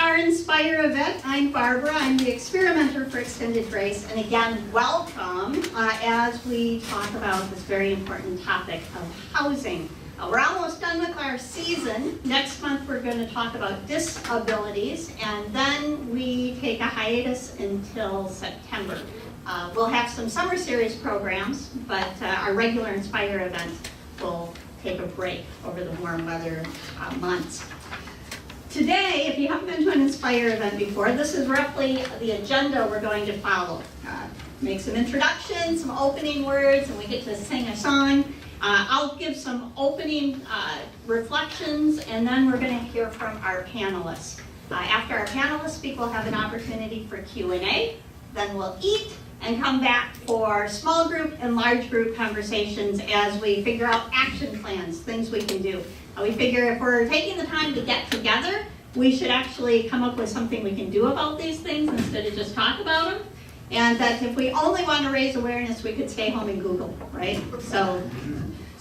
our Inspire event. I'm Barbara. I'm the experimenter for Extended Grace. And again, welcome as we talk about this very important topic of housing. We're almost done with our season. Next month we're going to talk about disabilities, and then we take a hiatus until September. We'll have some summer series programs, but our regular Inspire event will take a break over the warm weather months. Today, if you haven't been to an Inspire event before, this is roughly the agenda we're going to follow. Make some introductions, some opening words, and we get to sing a song. I'll give some opening reflections, and then we're going to hear from our panelists. After our panelists speak, we'll have an opportunity for Q&A. Then we'll eat and come back for small group and large group conversations as we figure out action plans, things we can do. We figure if we're taking the time to get together, we should actually come up with something we can do about these things instead of just talk about them. And that if we only want to raise awareness, we could stay home and Google, right? So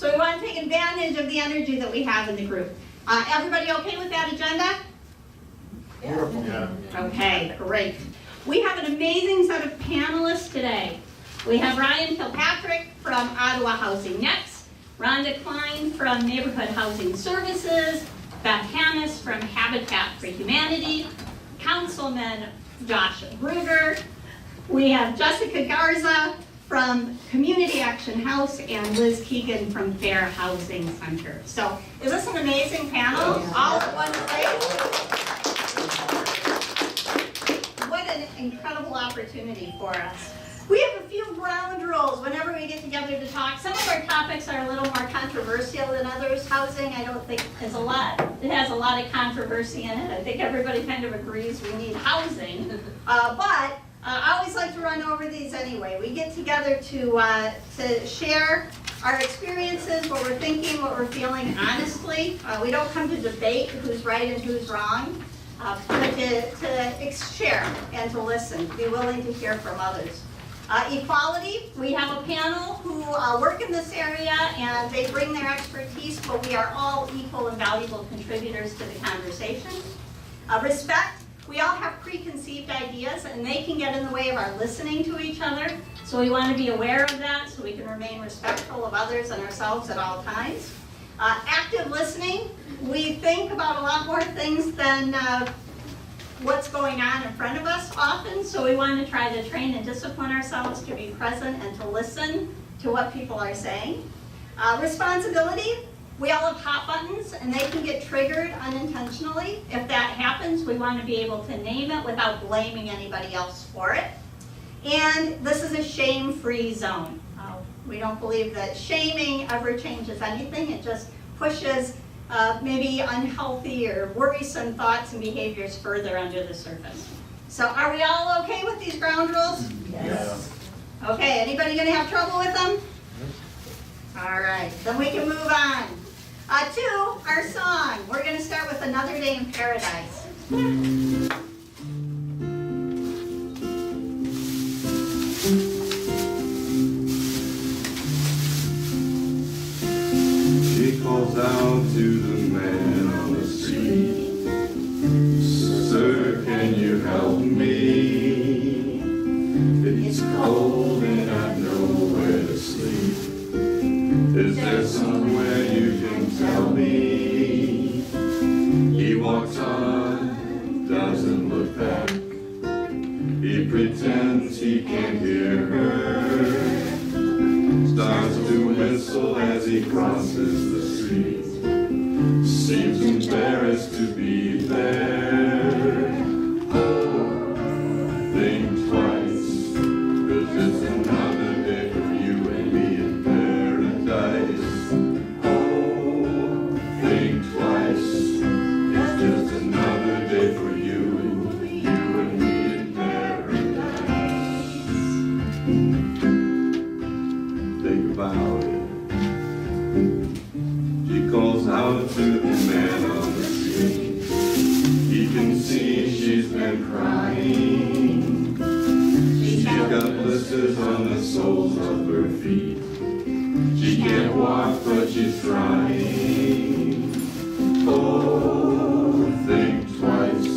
we want to take advantage of the energy that we have in the group. Everybody okay with that agenda? Yeah. Okay, great. We have an amazing set of panelists today. We have Ryan Kilpatrick from Ottawa Housing Next, Rhonda Kleyn from Neighborhood Housing Services, Beth Hannes from Habitat for Humanity, Councilman Josh Bruger. We have Jessica Garza from Community Action House and Liz Keegan from Fair Housing Center. So is this an amazing panel? All at one place? What an incredible opportunity for us. We have a few ground rules whenever we get together to talk. Some of our topics are a little more controversial than others. Housing, I don't think, it has a lot of controversy in it. I think everybody kind of agrees we need housing. But I always like to run over these anyway. We get together to share our experiences, what we're thinking, what we're feeling honestly. We don't come to debate who's right and who's wrong, but to share and to listen, be willing to hear from others. Equality, we have a panel who work in this area and they bring their expertise, but we are all equal and valuable contributors to the conversation. Respect, we all have preconceived ideas and they can get in the way of our listening to each other. So we want to be aware of that so we can remain respectful of others and ourselves at all times. Active listening, we think about a lot more things than what's going on in front of us often. So we want to try to train and discipline ourselves to be present and to listen to what people are saying. Responsibility. We all have hot buttons and they can get triggered unintentionally. If that happens, we want to be able to name it without blaming anybody else for it. And this is a shame-free zone. We don't believe that shaming ever changes anything. It just pushes maybe unhealthy or worrisome thoughts and behaviors further under the surface. So are we all okay with these ground rules? Yes. Okay, anybody going to have trouble with them? All right, then we can move on to our song. We're going to start with Another Day in Paradise. She calls out to the man on the street, "Sir, can you help me? It's cold and I've nowhere to sleep. Is there somewhere you can tell me?" He walks on, doesn't look back. He pretends he can't hear her. Starts to whistle as he crosses the street. Seems embarrassed to be there. Oh, think twice, 'cause it's another day for you and me in paradise. Oh, think twice, it's just another day for you and me in paradise. Think about it. She calls out to the man on the street. He can see she's been crying. She's got blisters on the soles of her feet. She can't walk, but she's trying. Oh, think twice,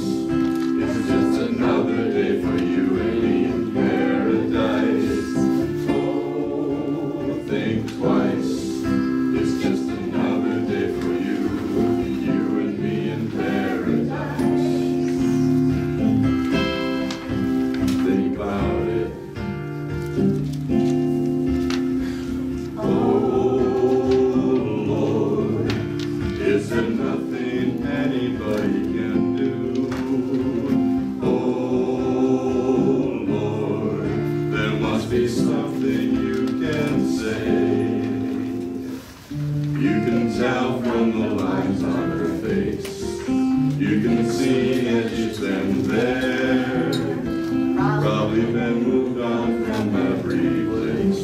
You can tell from the lines on her face. You can see that she's been there. Probably been moved on from every place.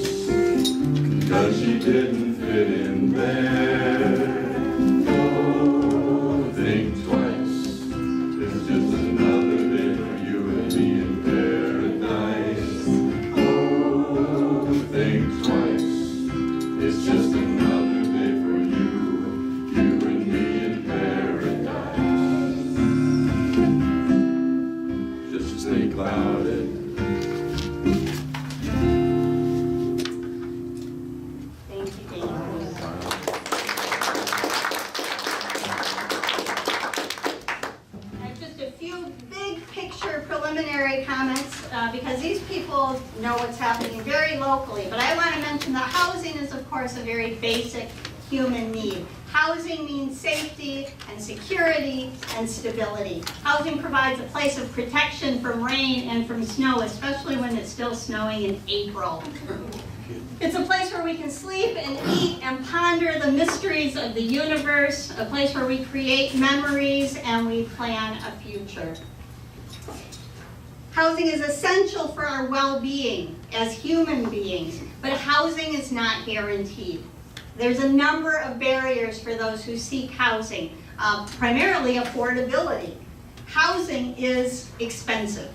'Cause she didn't fit in there. Oh, think twice. It's just another day for you and me in paradise. Oh, think twice. It's just another day for you and me in paradise. Just think about it. Thank you, Keegan. Just a few big picture preliminary comments because these people know what's happening very locally. But I want to mention that housing is, of course, a very basic human need. Housing means safety and security and stability. Housing provides a place of protection from rain and from snow, especially when it's still snowing in April. It's a place where we can sleep and eat and ponder the mysteries of the universe, a place where we create memories and we plan a future. Housing is essential for our well-being as human beings, but housing is not guaranteed. There's a number of barriers for those who seek housing, primarily affordability. Housing is expensive.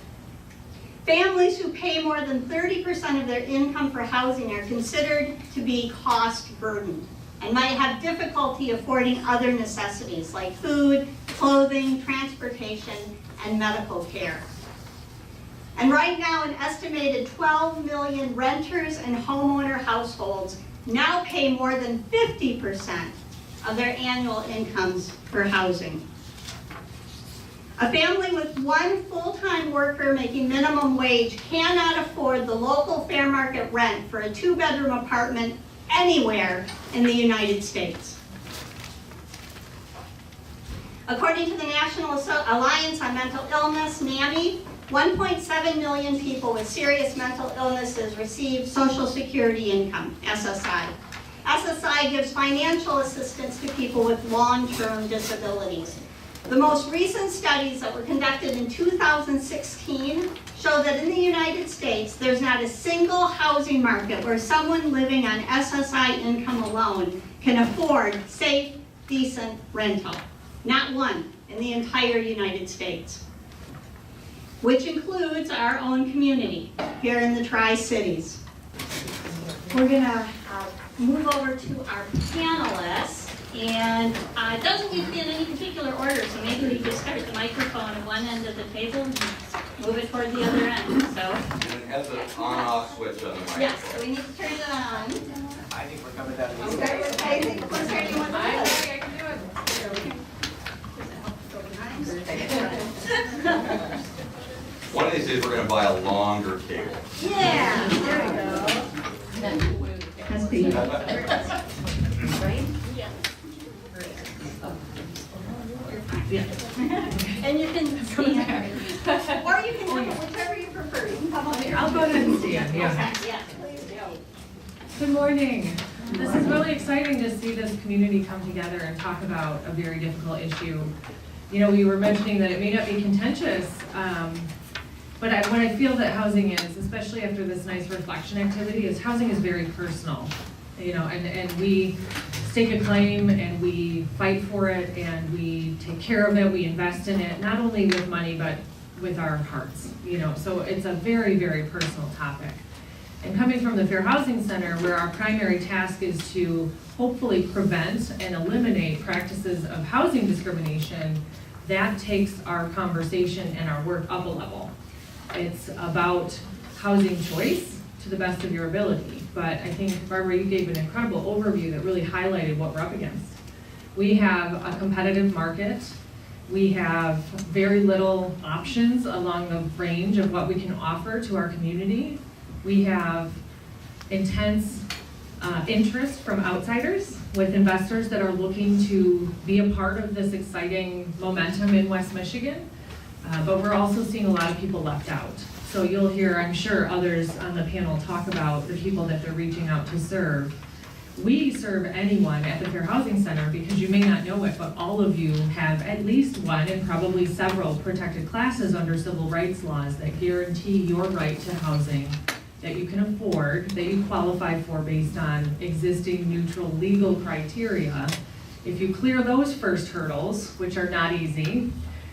Families who pay more than 30% of their income for housing are considered to be cost burdened and might have difficulty affording other necessities like food, clothing, transportation, and medical care. And right now, an estimated 12 million renters and homeowner households now pay more than 50% of their annual incomes for housing. A family with one full-time worker making minimum wage cannot afford the local fair market rent for a 2-bedroom apartment anywhere in the United States. According to the National Alliance on Mental Illness, NAMI, 1.7 million people with serious mental illnesses receive Social Security income, SSI. SSI gives financial assistance to people with long-term disabilities. The most recent studies that were conducted in 2016 show that in the United States, there's not a single housing market where someone living on SSI income alone can afford safe, decent rental. Not one in the entire United States, which includes our own community here in the Tri-Cities. We're gonna move over to our panelists, and it doesn't need to be in any particular order, so maybe we just start the microphone at one end of the table and move it toward the other end, so. And it has an on-off switch on the microphone. Yes, so we need to turn it on. I think we're coming down to We'll start with, I think we'll start with I can do it. One of these days, we're going to buy a longer cable. Yeah, there we go. That's pretty. Right? And you can stand, or you can do it whichever you prefer. You can come over here. I'll go ahead and stand, yeah. Okay, yeah, please do. Good morning. This is really exciting to see this community come together and talk about a very difficult issue. You know, we were mentioning that it may not be contentious, but what I feel that housing is, especially after this nice reflection activity, is housing is very personal. You know, and we stake a claim and we fight for it and we take care of it, we invest in it, not only with money, but with our hearts, you know, so it's a very, very personal topic. And coming from the Fair Housing Center, where our primary task is to hopefully prevent and eliminate practices of housing discrimination, that takes our conversation and our work up a level. It's about housing choice to the best of your ability. But I think, Barbara, you gave an incredible overview that really highlighted what we're up against. We have a competitive market. We have very little options along the range of what we can offer to our community. We have intense interest from outsiders with investors that are looking to be a part of this exciting momentum in West Michigan. But we're also seeing a lot of people left out. So you'll hear, I'm sure, others on the panel talk about the people that they're reaching out to serve. We serve anyone at the Fair Housing Center because you may not know it, but all of you have at least one and probably several protected classes under civil rights laws that guarantee your right to housing that you can afford, that you qualify for based on existing neutral legal criteria. If you clear those first hurdles, which are not easy,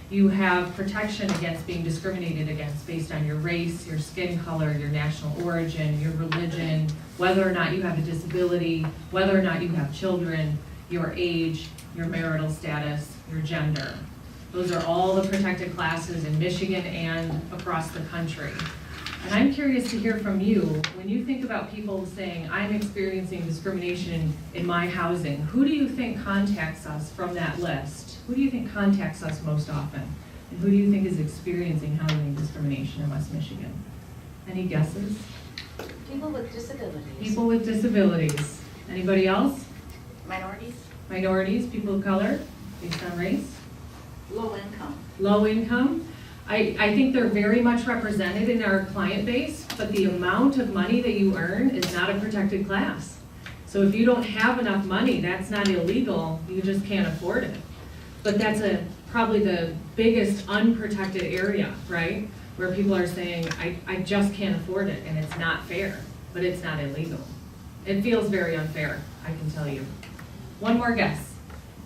you have protection against being discriminated against based on your race, your skin color, your national origin, your religion, whether or not you have a disability, whether or not you have children, your age, your marital status, your gender. Those are all the protected classes in Michigan and across the country. And I'm curious to hear from you, when you think about people saying, I'm experiencing discrimination in my housing, who do you think contacts us from that list? Who do you think contacts us most often? And who do you think is experiencing housing discrimination in West Michigan? Any guesses? People with disabilities. People with disabilities. Anybody else? Minorities. Minorities, people of color, based on race? Low income. Low income. I think they're very much represented in our client base, but the amount of money that you earn is not a protected class. So if you don't have enough money, that's not illegal, you just can't afford it. But that's probably the biggest unprotected area, right? Where people are saying, I just can't afford it, and it's not fair, but it's not illegal. It feels very unfair, I can tell you. One more guess.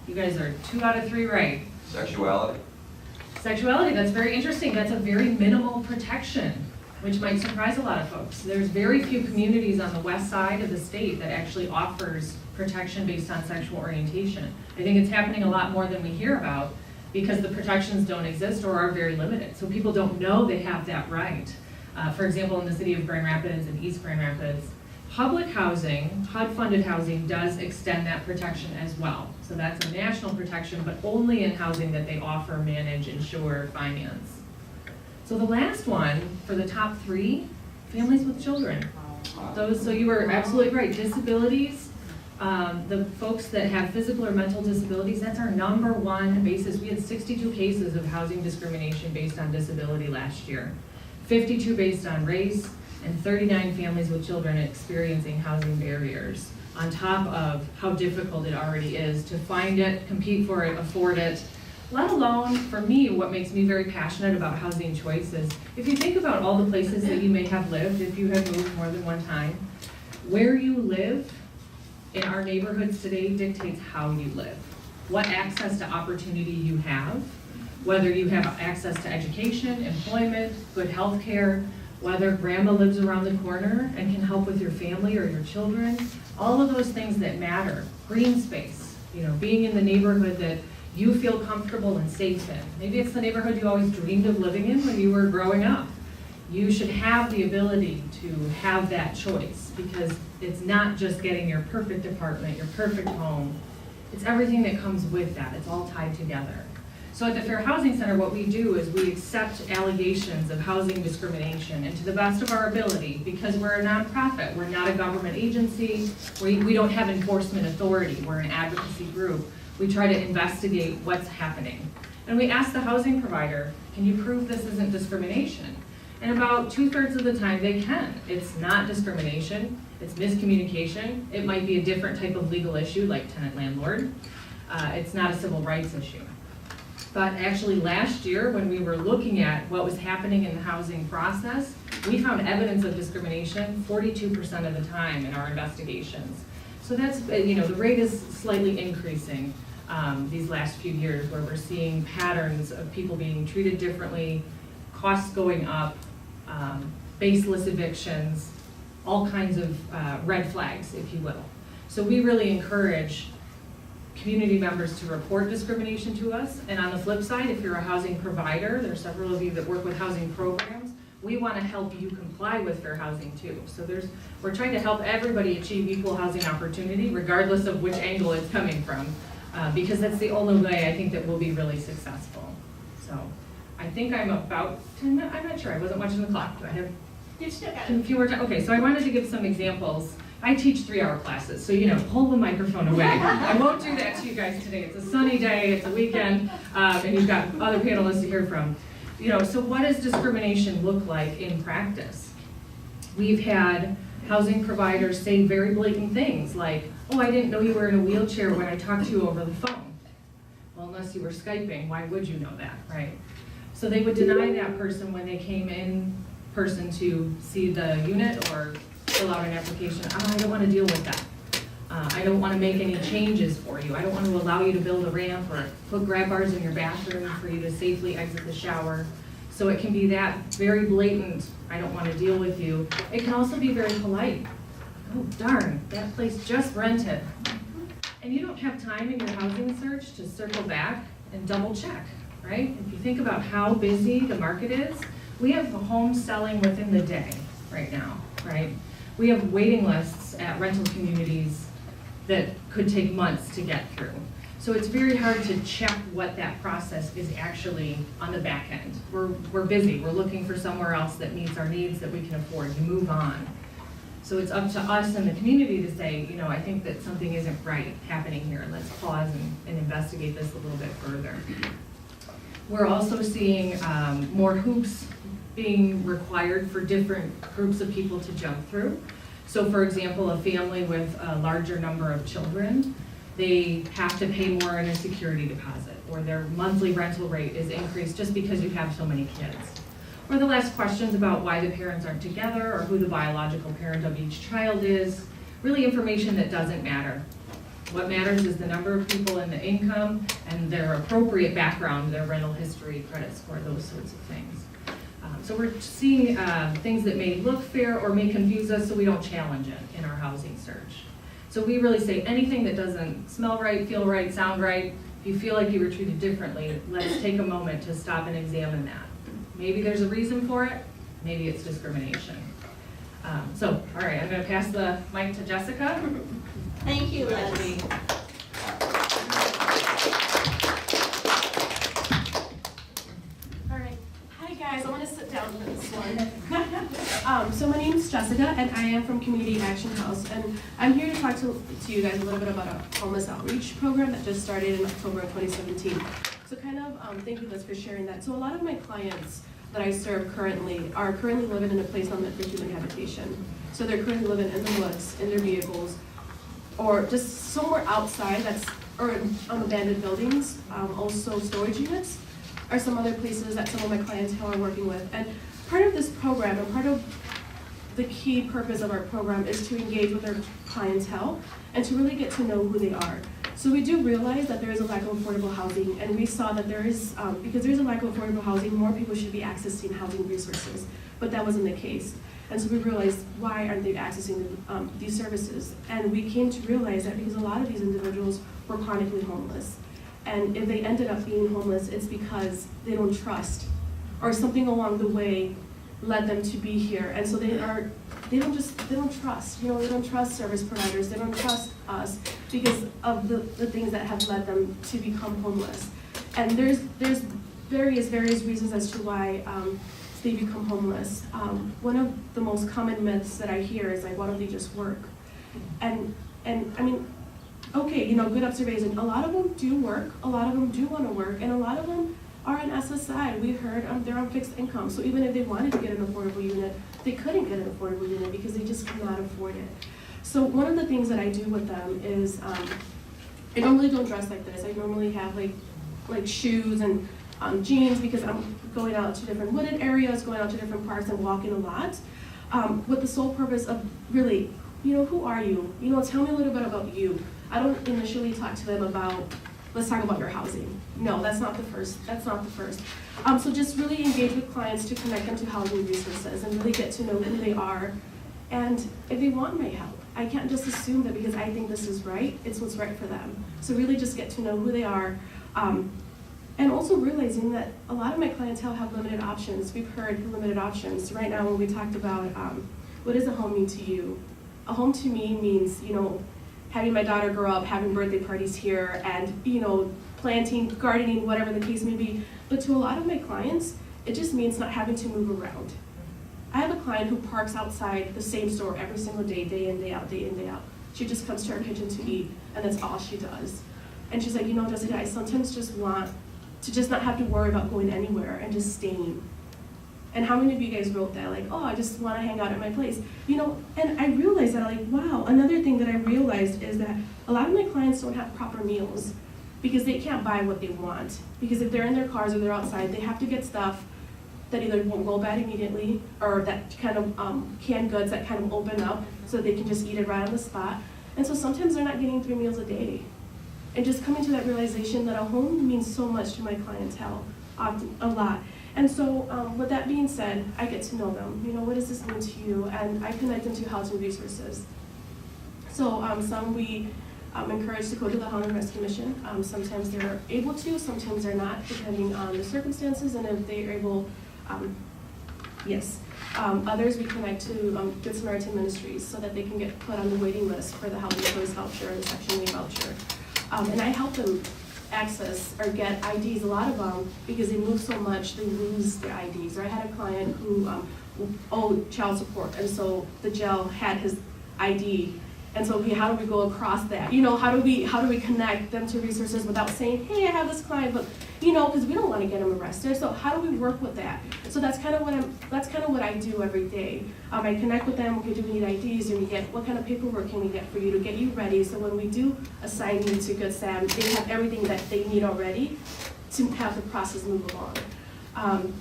You guys are 2 out of 3 right. Sexuality? Sexuality, that's very interesting. That's a very minimal protection, which might surprise a lot of folks. There's very few communities on the west side of the state that actually offers protection based on sexual orientation. I think it's happening a lot more than we hear about because the protections don't exist or are very limited. So people don't know they have that right. For example, in the city of Grand Rapids and East Grand Rapids, public housing, HUD-funded housing, does extend that protection as well. So that's a national protection, but only in housing that they offer, manage, insure, finance. So the last one, for the top 3, families with children. So you were absolutely right, disabilities, the folks that have physical or mental disabilities, that's our #1 basis. We had 62 cases of housing discrimination based on disability last year, 52 based on race, and 39 families with children experiencing housing barriers, on top of how difficult it already is to find it, compete for it, afford it, let alone, for me, what makes me very passionate about housing choice is, if you think about all the places that you may have lived, if you have moved more than one time, where you live in our neighborhoods today dictates how you live, what access to opportunity you have, whether you have access to education, employment, good health care, whether grandma lives around the corner and can help with your family or your children, all of those things that matter. Green space, being in the neighborhood that you feel comfortable and safe in. Maybe it's the neighborhood you always dreamed of living in when you were growing up. You should have the ability to have that choice because it's not just getting your perfect apartment, your perfect home. It's everything that comes with that. It's all tied together. So at the Fair Housing Center, what we do is we accept allegations of housing discrimination, and to the best of our ability, because we're a nonprofit, we're not a government agency, we don't have enforcement authority, we're an advocacy group, we try to investigate what's happening. And we ask the housing provider, can you prove this isn't discrimination? And about 2/3 of the time they can. It's not discrimination, it's miscommunication. It might be a different type of legal issue like tenant-landlord. It's not a civil rights issue. But actually last year, when we were looking at what was happening in the housing process, we found evidence of discrimination 42% of the time in our investigations. So that's, the rate is slightly increasing these last few years, where we're seeing patterns of people being treated differently, costs going up, baseless evictions, all kinds of red flags, if you will. So we really encourage community members to report discrimination to us. And on the flip side, if you're a housing provider, there's several of you that work with housing programs, we want to help you comply with fair housing too. So we're trying to help everybody achieve equal housing opportunity, regardless of which angle it's coming from, because that's the only way I think that we'll be really successful. So I think I'm about 10 minutes, I'm not sure, I wasn't watching the clock. Do I have You still got a few more time? Okay, so I wanted to give some examples. I teach 3-hour classes, so hold the microphone away. I won't do that to you guys today. It's a sunny day, it's a weekend, and you've got other panelists to hear from. So what does discrimination look like in practice? We've had housing providers say very blatant things like, oh, I didn't know you were in a wheelchair when I talked to you over the phone. Well, unless you were Skyping, why would you know that, right? So they would deny that person when they came in person to see the unit or fill out an application. Oh, I don't want to deal with that. I don't want to make any changes for you. I don't want to allow you to build a ramp or put grab bars in your bathroom for you to safely exit the shower. So it can be that very blatant, I don't want to deal with you. It can also be very polite. Oh, darn, that place just rented. And you don't have time in your housing search to circle back and double check, right? If you think about how busy the market is, we have homes selling within the day right now, right? We have waiting lists at rental communities that could take months to get through. So it's very hard to check what that process is actually on the back end. We're busy, we're looking for somewhere else that meets our needs that we can afford to move on. So it's up to us and the community to say, you know, I think that something isn't right happening here. Let's pause and investigate this a little bit further. We're also seeing more hoops being required for different groups of people to jump through. So for example, a family with a larger number of children, they have to pay more in a security deposit, or their monthly rental rate is increased just because you have so many kids. Or they'll ask questions about why the parents aren't together or who the biological parent of each child is. Really information that doesn't matter. What matters is the number of people and the income and their appropriate background, their rental history, credit score, those sorts of things. So we're seeing things that may look fair or may confuse us, so we don't challenge it in our housing search. So we really say anything that doesn't smell right, feel right, sound right, if you feel like you were treated differently, let's take a moment to stop and examine that. Maybe there's a reason for it, maybe it's discrimination. So, all right, I'm gonna pass the mic to Jessica. Thank you, Liz. All right. Hi, guys. I want to sit down for this one. So my name is Jessica, and I am from Community Action House, and I'm here to talk to you guys a little bit about a homeless outreach program that just started in October of 2017. So kind of thank you, Liz, for sharing that. So a lot of my clients that I serve currently are currently living in a place not meant for human habitation. So they're currently living in the woods, in their vehicles, or just somewhere outside or on abandoned buildings, also storage units, are some other places that some of my clientele are working with. And part of this program, and part of the key purpose of our program, is to engage with our clientele and to really get to know who they are. So we do realize that there is a lack of affordable housing, and we saw that there is, because there's a lack of affordable housing, more people should be accessing housing resources, but that wasn't the case. And so we realized, why aren't they accessing these services? And we came to realize that because a lot of these individuals were chronically homeless. And if they ended up being homeless, it's because they don't trust, or something along the way led them to be here. And so they don't trust, they don't trust service providers, they don't trust us because of the things that have led them to become homeless. And there's various reasons as to why they become homeless. One of the most common myths that I hear is like, why don't they just work? And I mean, okay, good observation. A lot of them do work, a lot of them do want to work, and a lot of them are in SSI. We heard they're on fixed income. So even if they wanted to get an affordable unit, they couldn't get an affordable unit because they just could not afford it. So one of the things that I do with them is, I normally don't dress like this. I normally have like shoes and jeans because I'm going out to different wooded areas, going out to different parks and walking a lot, with the sole purpose of really, who are you? Tell me a little bit about you. I don't initially talk to them about, let's talk about your housing. No, that's not the first. So just really engage with clients to connect them to housing resources and really get to know who they are and if they want my help. I can't just assume that because I think this is right, it's what's right for them. So really just get to know who they are. And also realizing that a lot of my clientele have limited options. We've heard limited options. Right now when we talked about what does a home mean to you? A home to me means, having my daughter grow up, having birthday parties here, and planting, gardening, whatever the case may be. But to a lot of my clients, it just means not having to move around. I have a client who parks outside the same store every single day, day in, day out, day in, day out. She just comes to our kitchen to eat, and that's all she does. And she's like, Jessica, I sometimes just want to just not have to worry about going anywhere and just staying. And how many of you guys wrote that? Like, oh, I just want to hang out at my place. You know, and I realized that, like, wow, another thing that I realized is that a lot of my clients don't have proper meals because they can't buy what they want. Because if they're in their cars or they're outside, they have to get stuff that either won't go bad immediately or that kind of canned goods that kind of open up so they can just eat it right on the spot. And so sometimes they're not getting 3 meals a day. And just coming to that realization that a home means so much to my clientele, often, a lot. And so with that being said, I get to know them. You know, what does this mean to you? And I connect them to housing resources. So some we encourage to go to the Housing Rescue Mission. Sometimes they're able to, sometimes they're not, depending on the circumstances and if they're able, yes. Others we connect to Good Samaritan Ministries so that they can get put on the waiting list for the Housing Choice voucher and the Section 8 voucher. And I help them access or get IDs, a lot of them, because they move so much, they lose their IDs. Or I had a client who owed child support, and so the jail had his ID. And so, okay, how do we go across that? You know, how do we connect them to resources without saying, hey, I have this client, but you know, because we don't want to get them arrested. So how do we work with that? So that's kind of what I do every day. I connect with them. Okay, do we need IDs? Do we get what kind of paperwork can we get for you to get you ready? So when we do assign you to Good Sam, they have everything that they need already to have the process move along.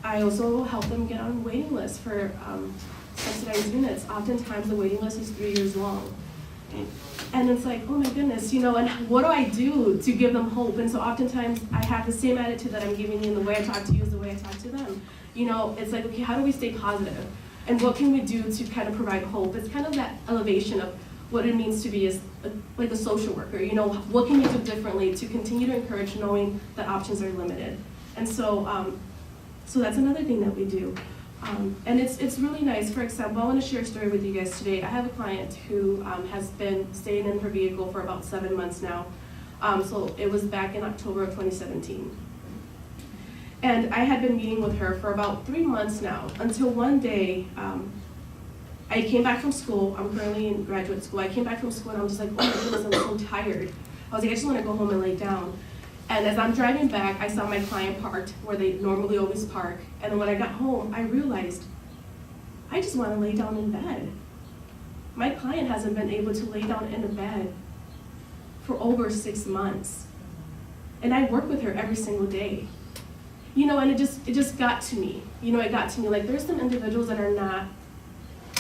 I also help them get on waiting lists for subsidized units. Oftentimes the waiting list is 3 years long. And it's like, oh my goodness, you know, and what do I do to give them hope? And so oftentimes I have the same attitude that I'm giving you, and the way I talk to you is the way I talk to them. You know, it's like, okay, how do we stay positive? And what can we do to kind of provide hope? It's kind of that elevation of what it means to be as like a social worker. You know, what can you do differently to continue to encourage knowing that options are limited? And so, so that's another thing that we do. And it's really nice. For example, I want to share a story with you guys today. I have a client who has been staying in her vehicle for about 7 months now. So it was back in October of 2017. And I had been meeting with her for about 3 months now, until one day, I came back from school. I'm currently in graduate school. I came back from school and I was just like, oh my goodness, I'm so tired. I was like, I just want to go home and lay down. And as I'm driving back, I saw my client parked where they normally always park. And then when I got home, I realized I just want to lay down in bed. My client hasn't been able to lay down in a bed for over 6 months. And I work with her every single day. You know, and it just got to me. You know, it got to me. Like, there's some individuals that are not,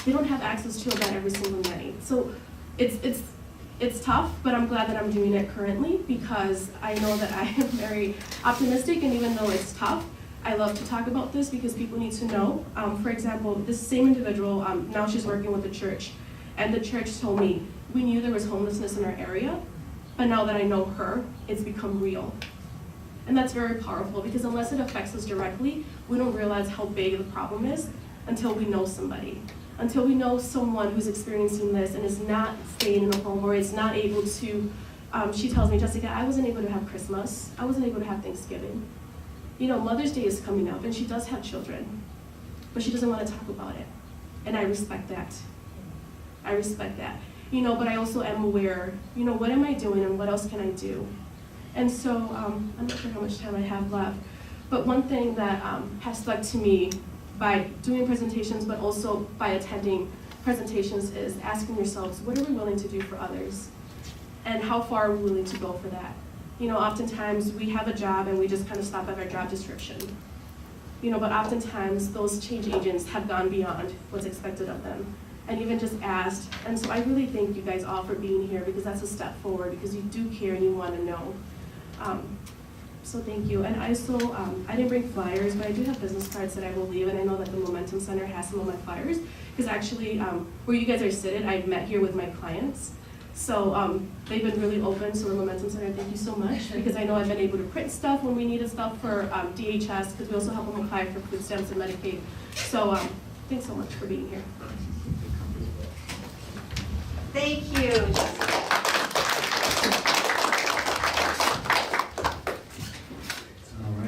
they don't have access to a bed every single night. So it's tough, but I'm glad that I'm doing it currently because I know that I am very optimistic, and even though it's tough, I love to talk about this because people need to know. For example, this same individual, now she's working with the church, and the church told me, we knew there was homelessness in our area, but now that I know her, it's become real. And that's very powerful because unless it affects us directly, we don't realize how big the problem is until we know somebody. Until we know someone who's experiencing this and is not staying in a home or is not able to, she tells me, Jessica, I wasn't able to have Christmas. I wasn't able to have Thanksgiving. You know, Mother's Day is coming up and she does have children, but she doesn't want to talk about it. And I respect that. I respect that. You know, but I also am aware, you know, what am I doing and what else can I do? And so, I'm not sure how much time I have left, but one thing that has stuck to me by doing presentations, but also by attending presentations, is asking yourselves, what are we willing to do for others? And how far are we willing to go for that? You know, oftentimes we have a job and we just kind of stop at our job description. You know, but oftentimes those change agents have gone beyond what's expected of them and even just asked. And so I really thank you guys all for being here because that's a step forward because you do care and you want to know. So thank you. And I still, I didn't bring flyers, but I do have business cards that I will leave, and I know that the Momentum Center has some of my flyers, because actually, where you guys are seated, I've met here with my clients. So they've been really open, so the Momentum Center, thank you so much, because I know I've been able to print stuff when we needed stuff for DHS, because we also help them apply for food stamps and Medicaid. So thanks so much for being here. Thank you, Jessica.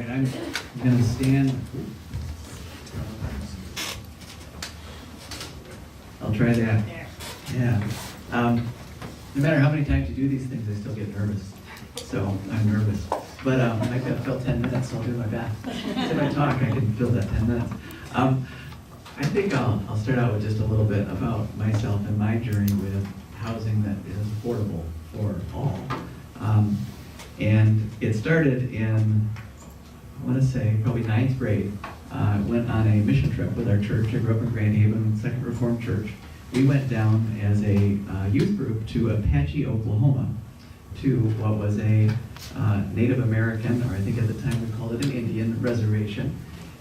I'm going to stand. I'll try that. Yeah. No matter how many times you do these things, I still get nervous. So I'm nervous. But I got to fill 10 minutes, so I'll do my best. If I talk, I can fill that 10 minutes. I think I'll start out with just a little bit about myself and my journey with housing that is affordable for all. And it started in, I want to say, probably 9th grade. I went on a mission trip with our church. I grew up in Grand Haven, Second Reformed Church. We went down as a youth group to Apache, Oklahoma, to what was a Native American, or I think at the time we called it an Indian reservation.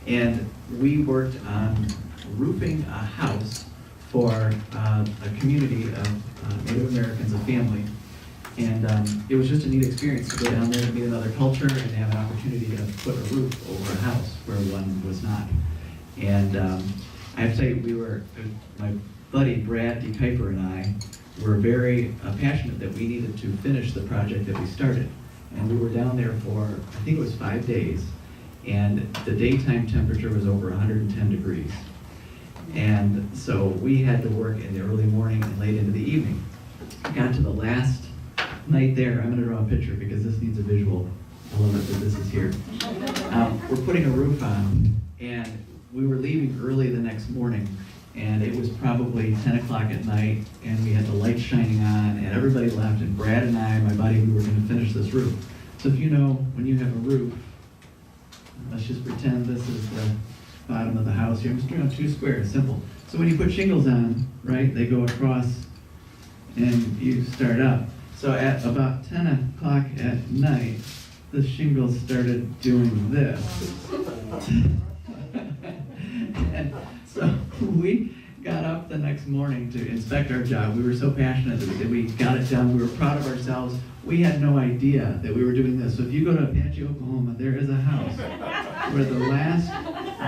And we worked on roofing a house for a community of Native Americans, a family. And it was just a neat experience to go down there and meet another culture and have an opportunity to put a roof over a house where one was not. And I have to say, my buddy Brad D. Kuiper and I were very passionate that we needed to finish the project that we started. And we were down there for, I think it was 5 days, and the daytime temperature was over 110 degrees. And so we had to work in the early morning and late into the evening. Got to the last night there. I'm going to draw a picture because this needs a visual element that this is here. We're putting a roof on, and we were leaving early the next morning, and it was probably 10 o'clock at night, and we had the lights shining on, and everybody left, and Brad and I, my buddy, we were going to finish this roof. So if you know, when you have a roof, let's just pretend this is the bottom of the house here. I'm just drawing 2 squares, simple. So when you put shingles on, right, they go across, and you start up. So at about 10 o'clock at night, the shingles started doing this. And so we got up the next morning to inspect our job. We were so passionate that we got it done. We were proud of ourselves. We had no idea that we were doing this. So if you go to Apache, Oklahoma, there is a house where the last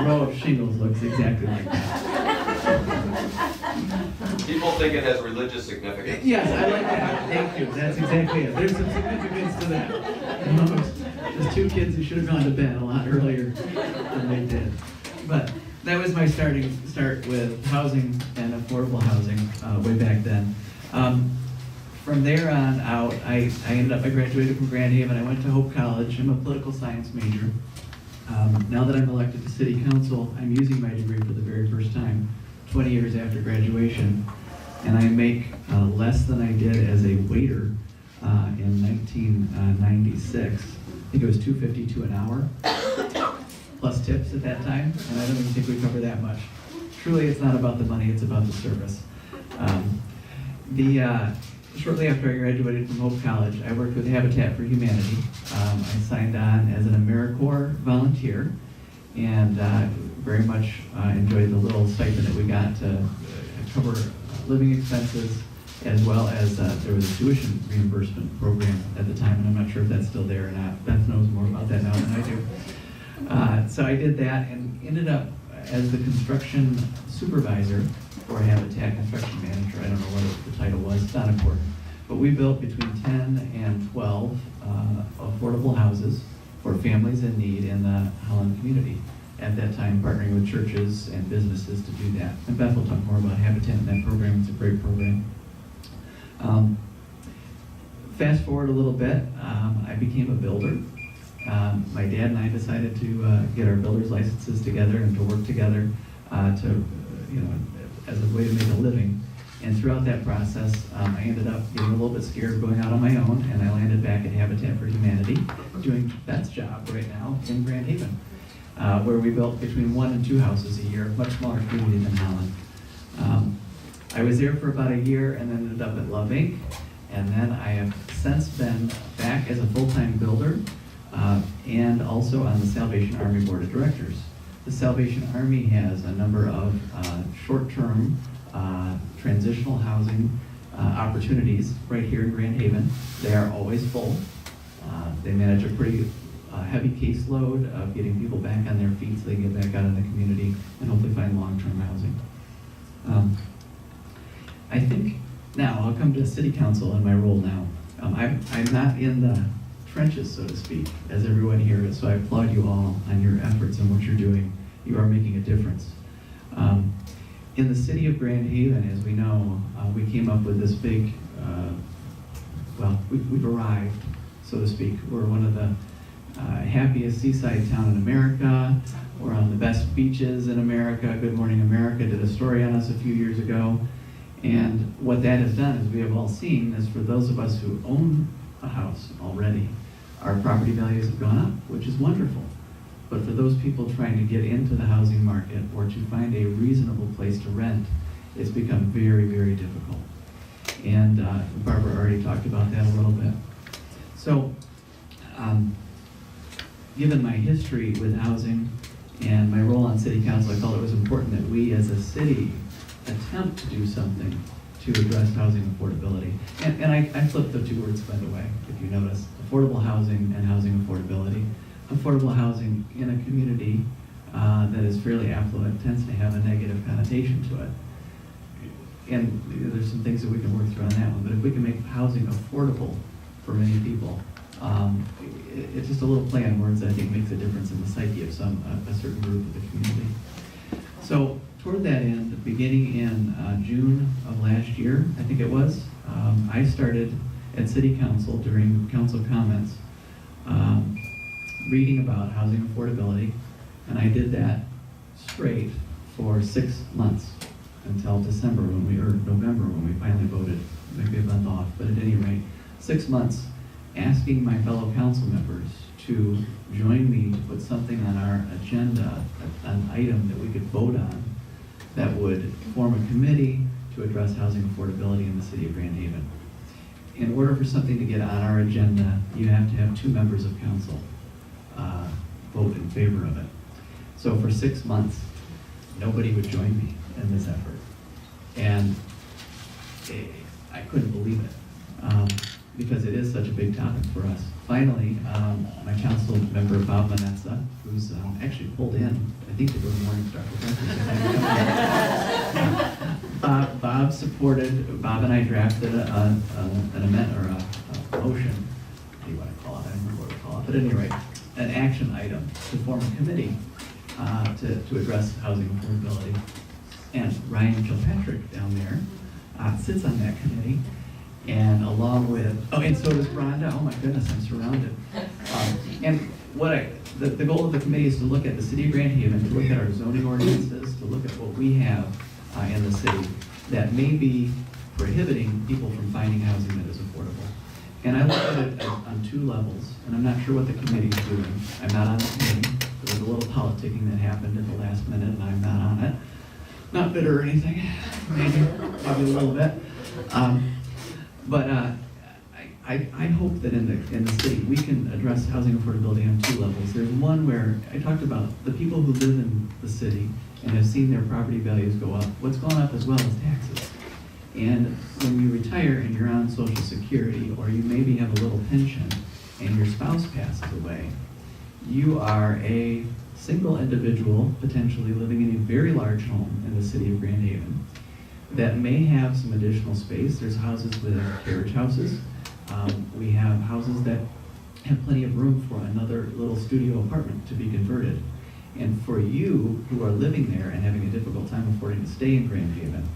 row of shingles looks exactly like that. People think it has religious significance. Yes, I like that. Thank you. That's exactly it. There's some significance to that. There's 2 kids who should have gone to bed a lot earlier than they did. But that was my start with housing and affordable housing way back then. From there on out, I graduated from Grand Haven. I went to Hope College. I'm a political science major. Now that I'm elected to city council, I'm using my degree for the very first time, 20 years after graduation, and I make less than I did as a waiter in 1996. I think it was $2.52 an hour, plus tips at that time, and I don't even think we cover that much. Truly, it's not about the money, it's about the service. Shortly after I graduated from Hope College, I worked with Habitat for Humanity. I signed on as an AmeriCorps volunteer, and very much enjoyed the little stipend that we got to cover living expenses, as well as there was a tuition reimbursement program at the time, and I'm not sure if that's still there or not. Beth knows more about that now than I do. So I did that and ended up as the construction supervisor or Habitat construction manager. I don't know what the title was, it's not important. But we built between 10 and 12 affordable houses for families in need in the Holland community. At that time, partnering with churches and businesses to do that. And Beth will talk more about Habitat and that program. It's a great program. Fast forward a little bit, I became a builder. My dad and I decided to get our builder's licenses together and to work together as a way to make a living. And throughout that process, I ended up getting a little bit scared going out on my own, and I landed back at Habitat for Humanity, doing Beth's job right now in Grand Haven, where we built between 1 and 2 houses a year, much smaller community than Holland. I was there for about a year and then ended up at Love Inc. And then I have since been back as a full-time builder and also on the Salvation Army Board of Directors. The Salvation Army has a number of short-term transitional housing opportunities right here in Grand Haven. They are always full. They manage a pretty heavy caseload of getting people back on their feet so they can get back out in the community and hopefully find long-term housing. I think now I'll come to City Council and my role now. I'm not in the trenches, so to speak, as everyone here is, so I applaud you all on your efforts and what you're doing. You are making a difference. In the city of Grand Haven, as we know, we came up with this big, we've arrived, so to speak. We're one of the happiest seaside town in America. We're on the best beaches in America. Good Morning America did a story on us a few years ago. And what that has done, as we have all seen, is for those of us who own a house already, our property values have gone up, which is wonderful. But for those people trying to get into the housing market or to find a reasonable place to rent, it's become very, very difficult. And Barbara already talked about that a little bit. So, given my history with housing and my role on city council, I felt it was important that we as a city attempt to do something to address housing affordability. And I flipped the two words, by the way, if you notice. Affordable housing and housing affordability. Affordable housing in a community that is fairly affluent tends to have a negative connotation to it. And there's some things that we can work through on that one, but if we can make housing affordable for many people, it's just a little play on words that I think makes a difference in the psyche of a certain group of the community. So toward that end, beginning in June of last year, I think it was, I started at City Council during council comments reading about housing affordability, and I did that straight for 6 months until December or November when we finally voted, maybe a month off, but at any rate, 6 months asking my fellow council members to join me to put something on our agenda, an item that we could vote on that would form a committee to address housing affordability in the city of Grand Haven. In order for something to get on our agenda, you have to have 2 members of council vote in favor of it. So for 6 months, nobody would join me in this effort. And I couldn't believe it because it is such a big topic for us. Finally, my council member, Bob Manetza, who's actually pulled in, I think, to go to Morningstar for Bob supported, Bob and I drafted an amendment or a motion, what do you want to call it? I don't remember what to call it, but at any rate, an action item to form a committee to address housing affordability. And Ryan Kilpatrick down there sits on that committee, and along with, and so does Rhonda. Oh my goodness, I'm surrounded. And the goal of the committee is to look at the city of Grand Haven, to look at our zoning ordinances, to look at what we have in the city that may be prohibiting people from finding housing that is affordable. And I look at it on 2 levels, and I'm not sure what the committee is doing. I'm not on the committee. There was a little politicking that happened at the last minute, and I'm not on it. Not bitter or anything, maybe a little bit. But I hope that in the city we can address housing affordability on 2 levels. There's one where I talked about the people who live in the city and have seen their property values go up. What's gone up as well is taxes. And when you retire and you're on Social Security, or you maybe have a little pension and your spouse passes away, you are a single individual potentially living in a very large home in the city of Grand Haven that may have some additional space. There's houses with carriage houses. We have houses that have plenty of room for another little studio apartment to be converted. And for you who are living there and having a difficult time affording to stay in Grand Haven,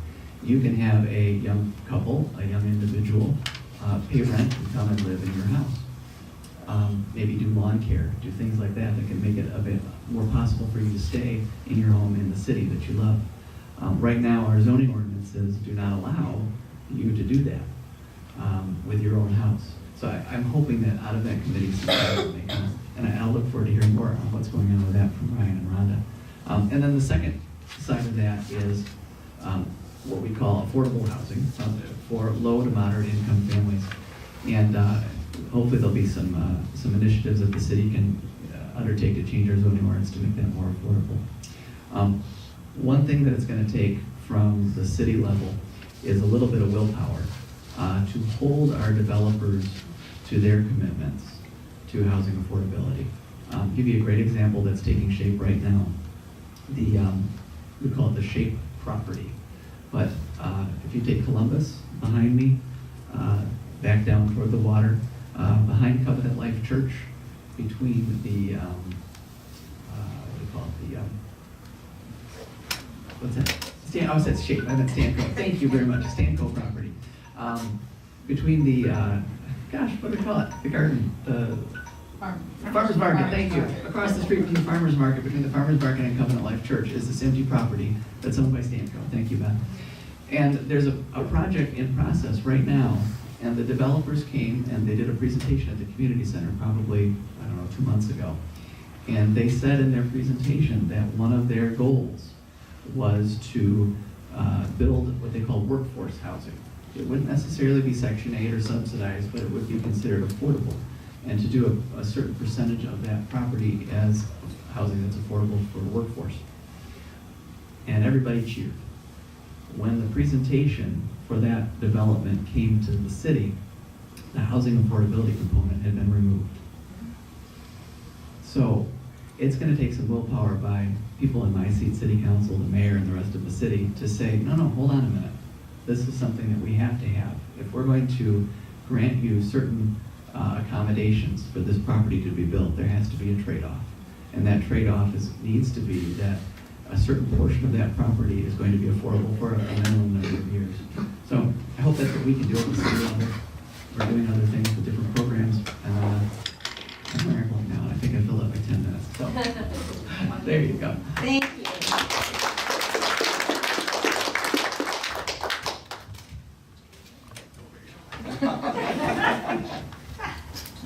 you can have a young couple, a young individual, pay rent and come and live in your house. Maybe do lawn care, do things like that that can make it a bit more possible for you to stay in your home in the city that you love. Right now, our zoning ordinances do not allow you to do that with your own house. So I'm hoping that out of that committee, something will make sense. And I'll look forward to hearing more on what's going on with that from Ryan and Rhonda. And then the second side of that is what we call affordable housing for low to moderate income families. And hopefully there'll be some initiatives that the city can undertake to change our zoning ordinance to make that more affordable. One thing that it's going to take from the city level is a little bit of willpower to hold our developers to their commitments to housing affordability. Give you a great example that's taking shape right now. We call it the SHAPE property. But if you take Columbus behind me, back down toward the water, behind Covenant Life Church, between the, what do you call it, what's that? I said SHAPE, I meant Stanco. Thank you very much, Stanco property. Between the, what do we call it? The garden, Farmers Market, thank you. Across the street from the Farmers Market, between the Farmers Market and Covenant Life Church, is this empty property that's owned by Stanco. Thank you, Ben. And there's a project in process right now, and the developers came and they did a presentation at the community center probably, 2 months ago. And they said in their presentation that one of their goals was to build what they call workforce housing. It wouldn't necessarily be Section 8 or subsidized, but it would be considered affordable. And to do a certain percentage of that property as housing that's affordable for the workforce. And everybody cheered. When the presentation for that development came to the city, the housing affordability component had been removed. So it's going to take some willpower by people in my seat, city council, the mayor, and the rest of the city to say, no, hold on a minute. This is something that we have to have. If we're going to grant you certain accommodations for this property to be built, there has to be a trade-off. And that trade-off needs to be that a certain portion of that property is going to be affordable for a minimum number of years. So I hope that's what we can do at the city level. We're doing other things with different programs. I'm wearing one now, and I think I filled up my 10 minutes. So there you go. Thank you.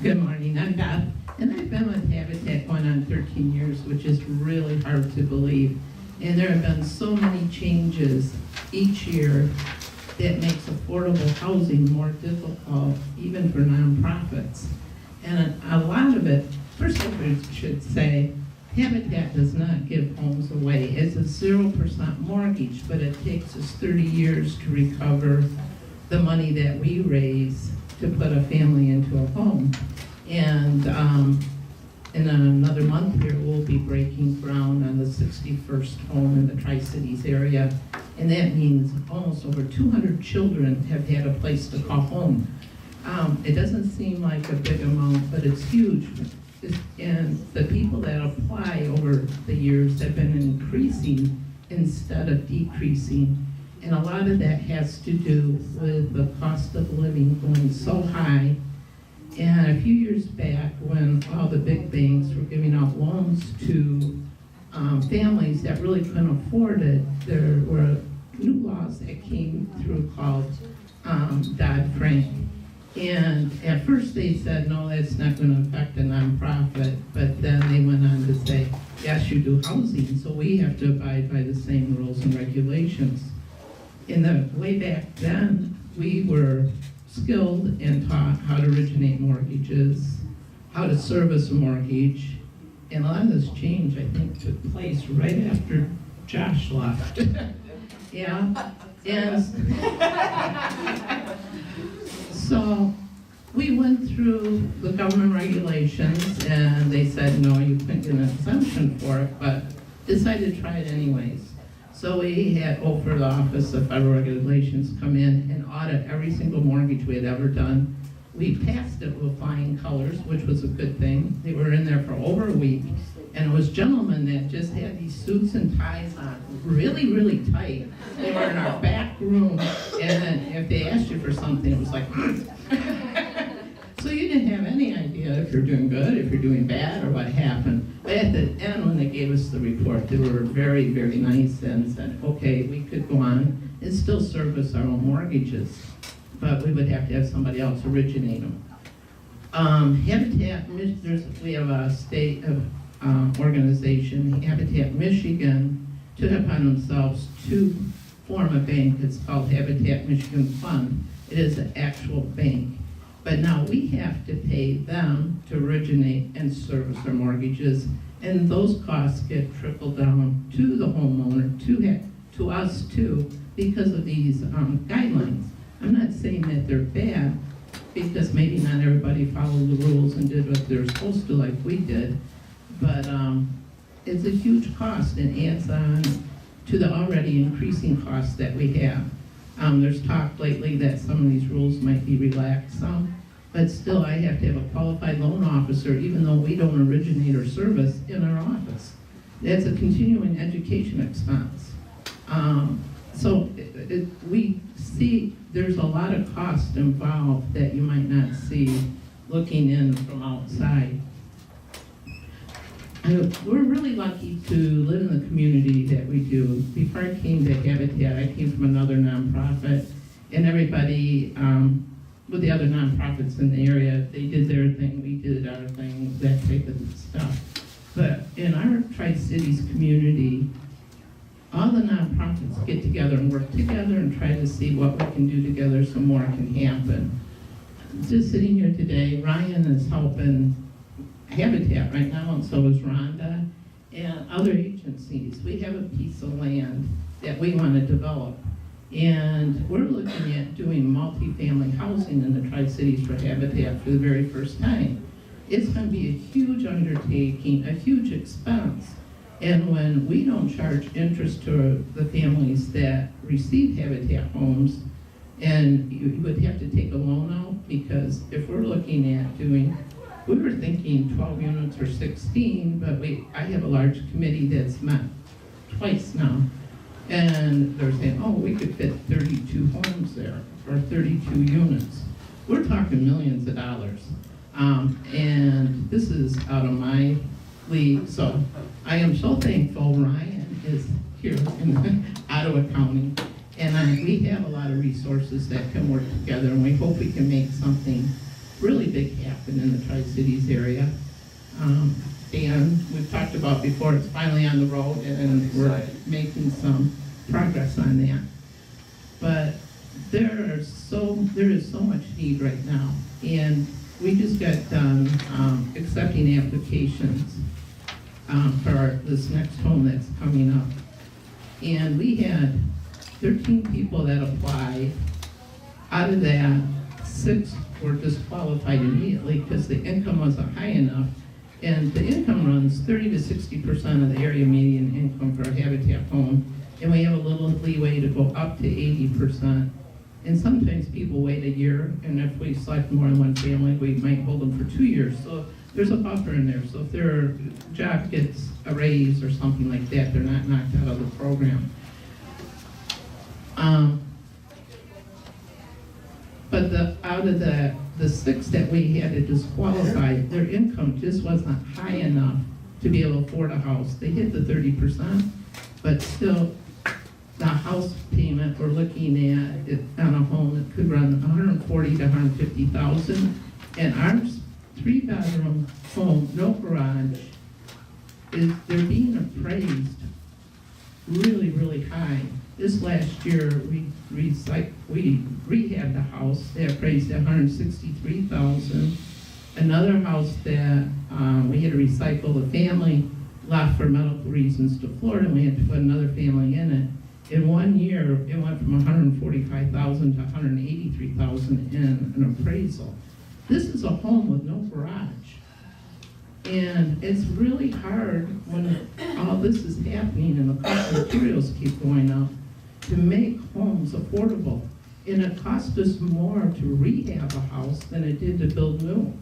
Good morning, I'm Beth, and I've been with Habitat going on 13 years, which is really hard to believe. And there have been so many changes each year that makes affordable housing more difficult, even for nonprofits. And a lot of it, first I should say, Habitat does not give homes away. It's a 0% mortgage, but it takes us 30 years to recover the money that we raise to put a family into a home. And in another month here, we'll be breaking ground on the 61st home in the Tri-Cities area. And that means almost over 200 children have had a place to call home. It doesn't seem like a big amount, but it's huge. And the people that apply over the years have been increasing instead of decreasing. And a lot of that has to do with the cost of living going so high. And a few years back, when all the big banks were giving out loans to families that really couldn't afford it, there were new laws that came through called Dodd-Frank. And at first they said, no, that's not going to affect a nonprofit. But then they went on to say, yes, you do housing, so we have to abide by the same rules and regulations. In the way back then, we were skilled and taught how to originate mortgages, how to service a mortgage, and a lot of this change, I think, took place right after Josh left. Yeah, and so we went through the government regulations, and they said, no, you couldn't get an exemption for it, but decided to try it anyways. So we had Oprah, the Office of Federal Regulations, come in and audit every single mortgage we had ever done. We passed it with flying colors, which was a good thing. They were in there for over a week, and it was gentlemen that just had these suits and ties on, really, really tight. They were in our back room, and then if they asked you for something, it was like, so you didn't have any idea if you're doing good, if you're doing bad, or what happened. But at the end, when they gave us the report, they were very, very nice and said, okay, we could go on and still service our own mortgages, but we would have to have somebody else originate them. Habitat, we have a state organization, Habitat Michigan, took upon themselves to form a bank. It's called Habitat Michigan Fund. It is an actual bank. But now we have to pay them to originate and service our mortgages, and those costs get trickled down to the homeowner, to us too, because of these guidelines. I'm not saying that they're bad, because maybe not everybody followed the rules and did what they're supposed to like we did, but it's a huge cost and adds on to the already increasing costs that we have. There's talk lately that some of these rules might be relaxed some, but still I have to have a qualified loan officer even though we don't originate or service in our office. That's a continuing education expense. So we see there's a lot of cost involved that you might not see looking in from outside. We're really lucky to live in the community that we do. Before I came to Habitat, I came from another nonprofit, and everybody with the other nonprofits in the area, they did their thing, we did our thing, that type of stuff. But in our Tri-Cities community, all the nonprofits get together and work together and try to see what we can do together so more can happen. Just sitting here today, Ryan is helping Habitat right now, and so is Rhonda and other agencies. We have a piece of land that we want to develop, and we're looking at doing multifamily housing in the Tri-Cities for Habitat for the very first time. It's going to be a huge undertaking, a huge expense, and when we don't charge interest to the families that receive Habitat homes, and you would have to take a loan out, because if we're looking at doing, we were thinking 12 units or 16, but I have a large committee that's met twice now, and they're saying, oh, we could fit 32 homes there, or 32 units. We're talking millions of dollars. And this is out of my league, so I am so thankful Ryan is here in Ottawa County, and we have a lot of resources that can work together, and we hope we can make something really big happen in the Tri-Cities area. And we've talked about before, it's finally on the road, and we're making some progress on that. But there is so much need right now, and we just got done accepting applications for this next home that's coming up. And we had 13 people that applied. Out of that, 6 were disqualified immediately because the income wasn't high enough. And the income runs 30 to 60% of the area median income for a Habitat home. And we have a little leeway to go up to 80%. And sometimes people wait a year, and if we select more than one family, we might hold them for 2 years. So there's a buffer in there. So if their job gets a raise or something like that, they're not knocked out of the program. But out of the 6 that we had to disqualify, their income just wasn't high enough to be able to afford a house. They hit the 30%, but still, the house payment we're looking at it, on a home, it could run 140 to 150,000. And our 3-bedroom home, no garage, they're being appraised really, really high. This last year, we rehabbed the house. They appraised at 163,000. Another house that we had to recycle, the family left for medical reasons to Florida, and we had to put another family in it. In 1 year, it went from 145,000 to 183,000 in an appraisal. This is a home with no garage. And it's really hard when all this is happening and the cost of materials keep going up to make homes affordable. And it cost us more to rehab a house than it did to build new,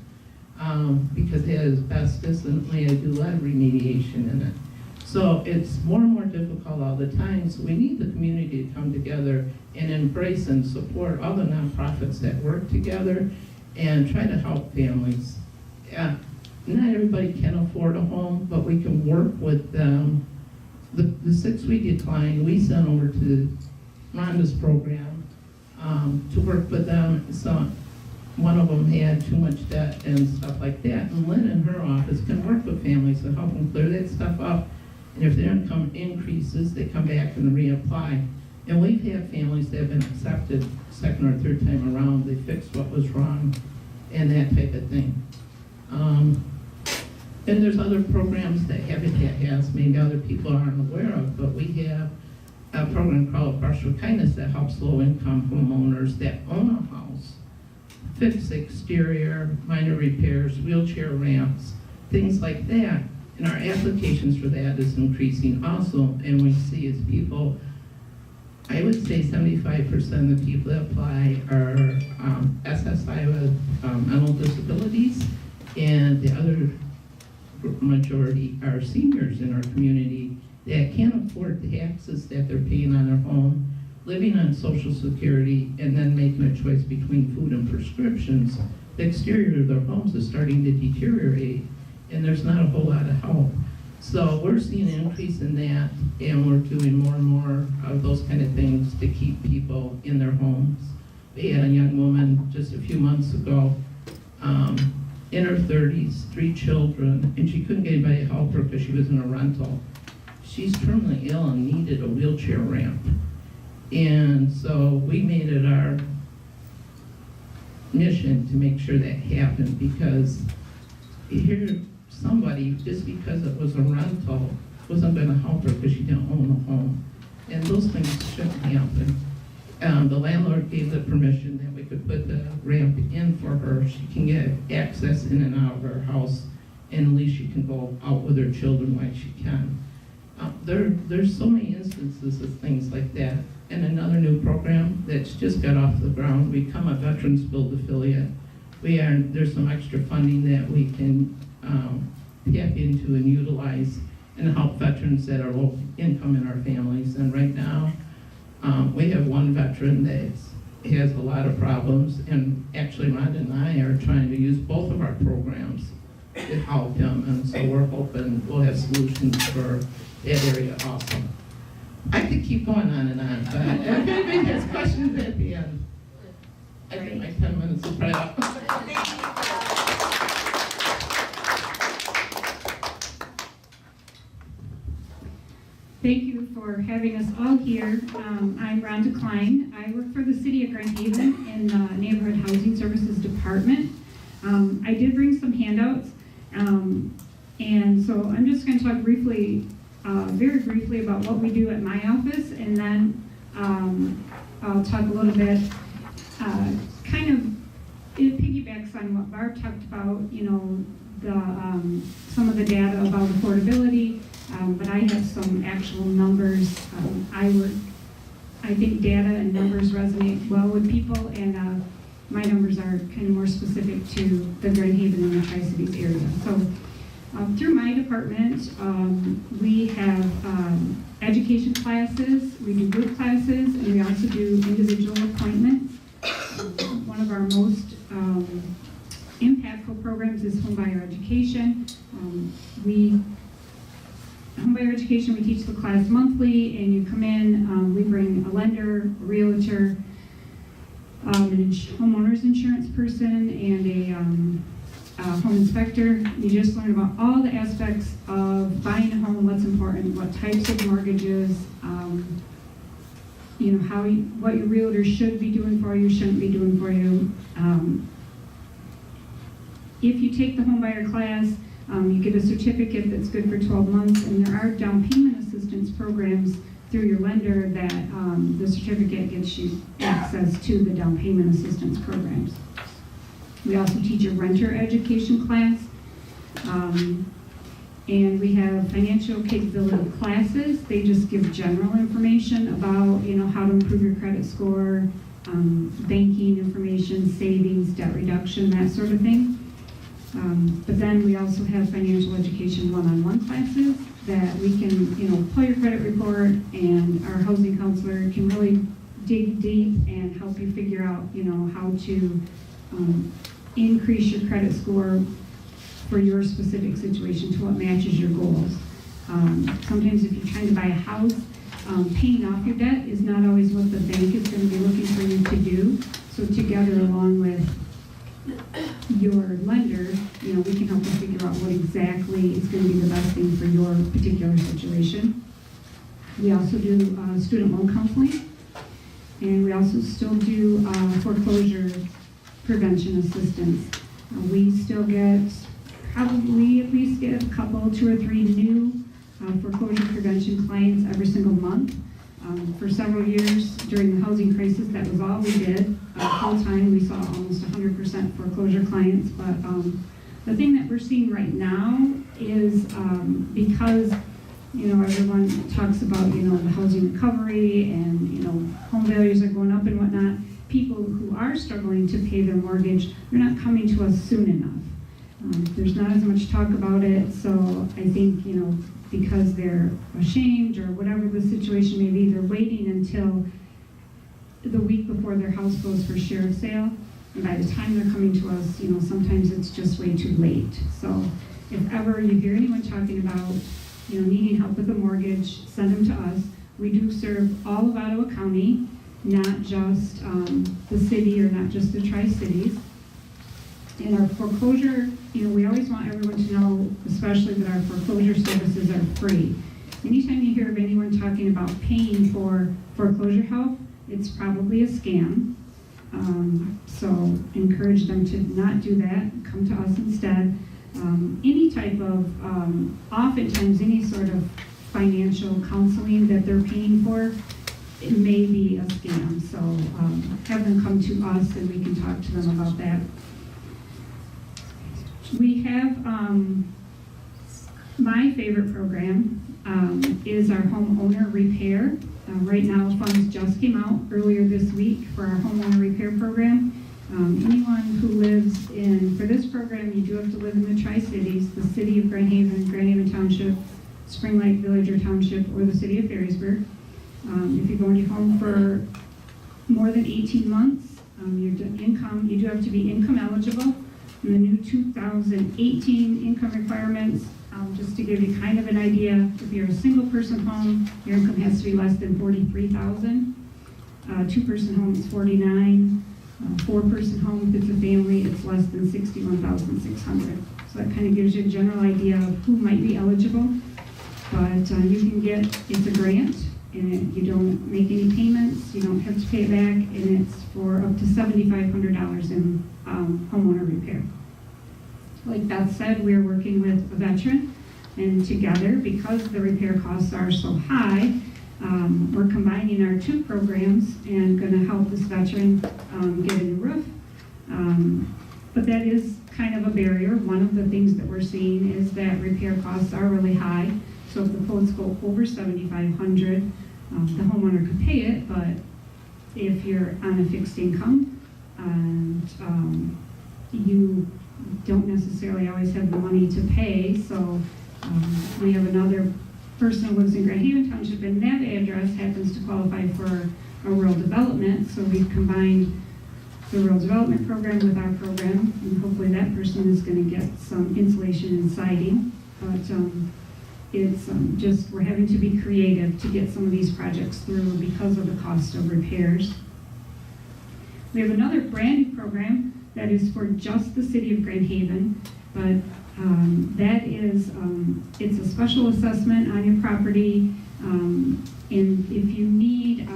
because it had asbestos and we had to do lead remediation in it. So it's more and more difficult all the time. So we need the community to come together and embrace and support all the nonprofits that work together and try to help families. Not everybody can afford a home, but we can work with them. The 6 we declined, we sent over to Rhonda's program to work with them. So one of them had too much debt and stuff like that. And Lynn in her office can work with families to help them clear that stuff up. And if their income increases, they come back and reapply. And we've had families that have been accepted second or third time around. They fixed what was wrong and that type of thing. And there's other programs that Habitat has, maybe other people aren't aware of, but we have a program called Partial Kindness that helps low-income homeowners that own a house fix the exterior, minor repairs, wheelchair ramps, things like that. And our applications for that is increasing also, and we see as people, I would say 75% of the people that apply are SSI with mental disabilities, and the other majority are seniors in our community that can't afford the taxes that they're paying on their home, living on Social Security, and then making a choice between food and prescriptions. The exterior of their homes is starting to deteriorate, and there's not a whole lot of help. So we're seeing an increase in that, and we're doing more and more of those kind of things to keep people in their homes. We had a young woman just a few months ago, in her 30s, 3 children, and she couldn't get anybody to help her because she was in a rental. She's terminally ill and needed a wheelchair ramp. And so we made it our mission to make sure that happened, because here somebody, just because it was a rental, wasn't going to help her because she didn't own a home. And those things shouldn't happen. The landlord gave the permission that we could put the ramp in for her. She can get access in and out of her house, and at least she can go out with her children while she can. There's so many instances of things like that. And another new program that's just got off the ground, we become a Veterans Build affiliate. There's some extra funding that we can tap into and utilize and help veterans that are low income in our families. And right now, we have one veteran that has a lot of problems, and actually Rhonda and I are trying to use both of our programs to help him, and so we're hoping we'll have solutions for that area also. I could keep going on and on, but if anybody has questions at the end, I think my 10 minutes is probably up. Thank you for having us all here. I'm Rhonda Kleyn. I work for the City of Grand Haven in the Neighborhood Housing Services Department. I did bring some handouts, and so I'm just going to talk briefly, very briefly about what we do at my office, and then I'll talk a little bit, it piggybacks on what Barb talked about, you know, some of the data about affordability. But I have some actual numbers. I think data and numbers resonate well with people, and my numbers are kind of more specific to the Grand Haven and the Tri-Cities area. So through my department, we have education classes, we do group classes, and we also do individual appointments. One of our most impactful programs is homebuyer education. Homebuyer education, we teach the class monthly, and you come in, we bring a lender, a realtor, an homeowner's insurance person, and a home inspector. You just learn about all the aspects of buying a home, what's important, what types of mortgages, you know, what your realtor should be doing for you, shouldn't be doing for you. If you take the homebuyer class, you get a certificate that's good for 12 months, and there are down payment assistance programs through your lender that the certificate gets you access to the down payment assistance programs. We also teach a renter education class, and we have financial capability classes. They just give general information about, you know, how to improve your credit score, banking information, savings, debt reduction, that sort of thing. But then we also have financial education one-on-one classes that we can, you know, pull your credit report, and our housing counselor can really dig deep and help you figure out, you know, how to increase your credit score for your specific situation to what matches your goals. Sometimes if you're trying to buy a house, paying off your debt is not always what the bank is going to be looking for you to do. So together, along with your lender, you know, we can help you figure out what exactly is going to be the best thing for your particular situation. We also do student loan counseling, and we also still do foreclosure prevention assistance. We still probably at least get a couple, 2 or 3 new foreclosure prevention clients every single month. For several years during the housing crisis, that was all we did. Full time, we saw almost 100% foreclosure clients. But the thing that we're seeing right now is because, you know, everyone talks about, you know, the housing recovery and, you know, home values are going up and whatnot. People who are struggling to pay their mortgage, they're not coming to us soon enough. There's not as much talk about it, so I think, you know, because they're ashamed or whatever the situation may be, they're waiting until the week before their house goes for sheriff's sale. And by the time they're coming to us, you know, sometimes it's just way too late. So if ever you hear anyone talking about needing help with a mortgage, send them to us. We do serve all of Ottawa County, not just the city or not just the Tri-Cities. And our foreclosure, we always want everyone to know, especially that our foreclosure services are free. Anytime you hear of anyone talking about paying for foreclosure help, it's probably a scam. So encourage them to not do that, come to us instead. Any type of, oftentimes any sort of financial counseling that they're paying for, it may be a scam. So have them come to us and we can talk to them about that. We have, my favorite program is our homeowner repair. Right now, funds just came out earlier this week for our homeowner repair program. Anyone who lives for this program, you do have to live in the Tri-Cities, the city of Grand Haven Township, Spring Lake Village or Township, or the city of Ferrysburg. If you're going to home for more than 18 months, you do have to be income eligible. And the new 2018 income requirements, just to give you kind of an idea, if you're a single person home, your income has to be less than $43,000. Two-person home is $49,000. Four-person home, if it's a family, it's less than $61,600. So that kind of gives you a general idea of who might be eligible. But you can get, it's a grant, and you don't make any payments, you don't have to pay it back, and it's for up to $7,500 in homeowner repair. Like Beth said, we're working with a veteran, and together, because the repair costs are so high, we're combining our two programs and going to help this veteran get a new roof. But that is kind of a barrier. One of the things that we're seeing is that repair costs are really high. So if the quotes go over $7,500, the homeowner could pay it, but if you're on a fixed income and you don't necessarily always have the money to pay, so we have another person who lives in Grand Haven Township, and that address happens to qualify for a rural development, so we've combined the rural development program with our program, and hopefully that person is going to get some insulation and siding. But it's just, we're having to be creative to get some of these projects through because of the cost of repairs. We have another brand new program that is for just the city of Grand Haven, but that is, it's a special assessment on your property, and if you need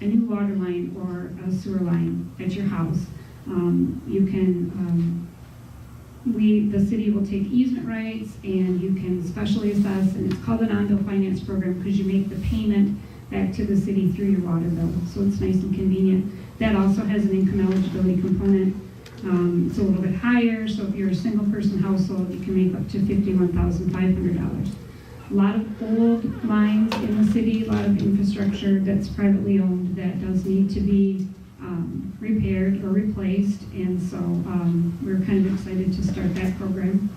a new water line or a sewer line at your house, you can, the city will take easement rights and you can specially assess, and it's called a non-bill finance program because you make the payment back to the city through your water bill, so it's nice and convenient. That also has an income eligibility component. It's a little bit higher, so if you're a single person household, you can make up to $51,500. A lot of old lines in the city, a lot of infrastructure that's privately owned that does need to be repaired or replaced, and so we're kind of excited to start that program.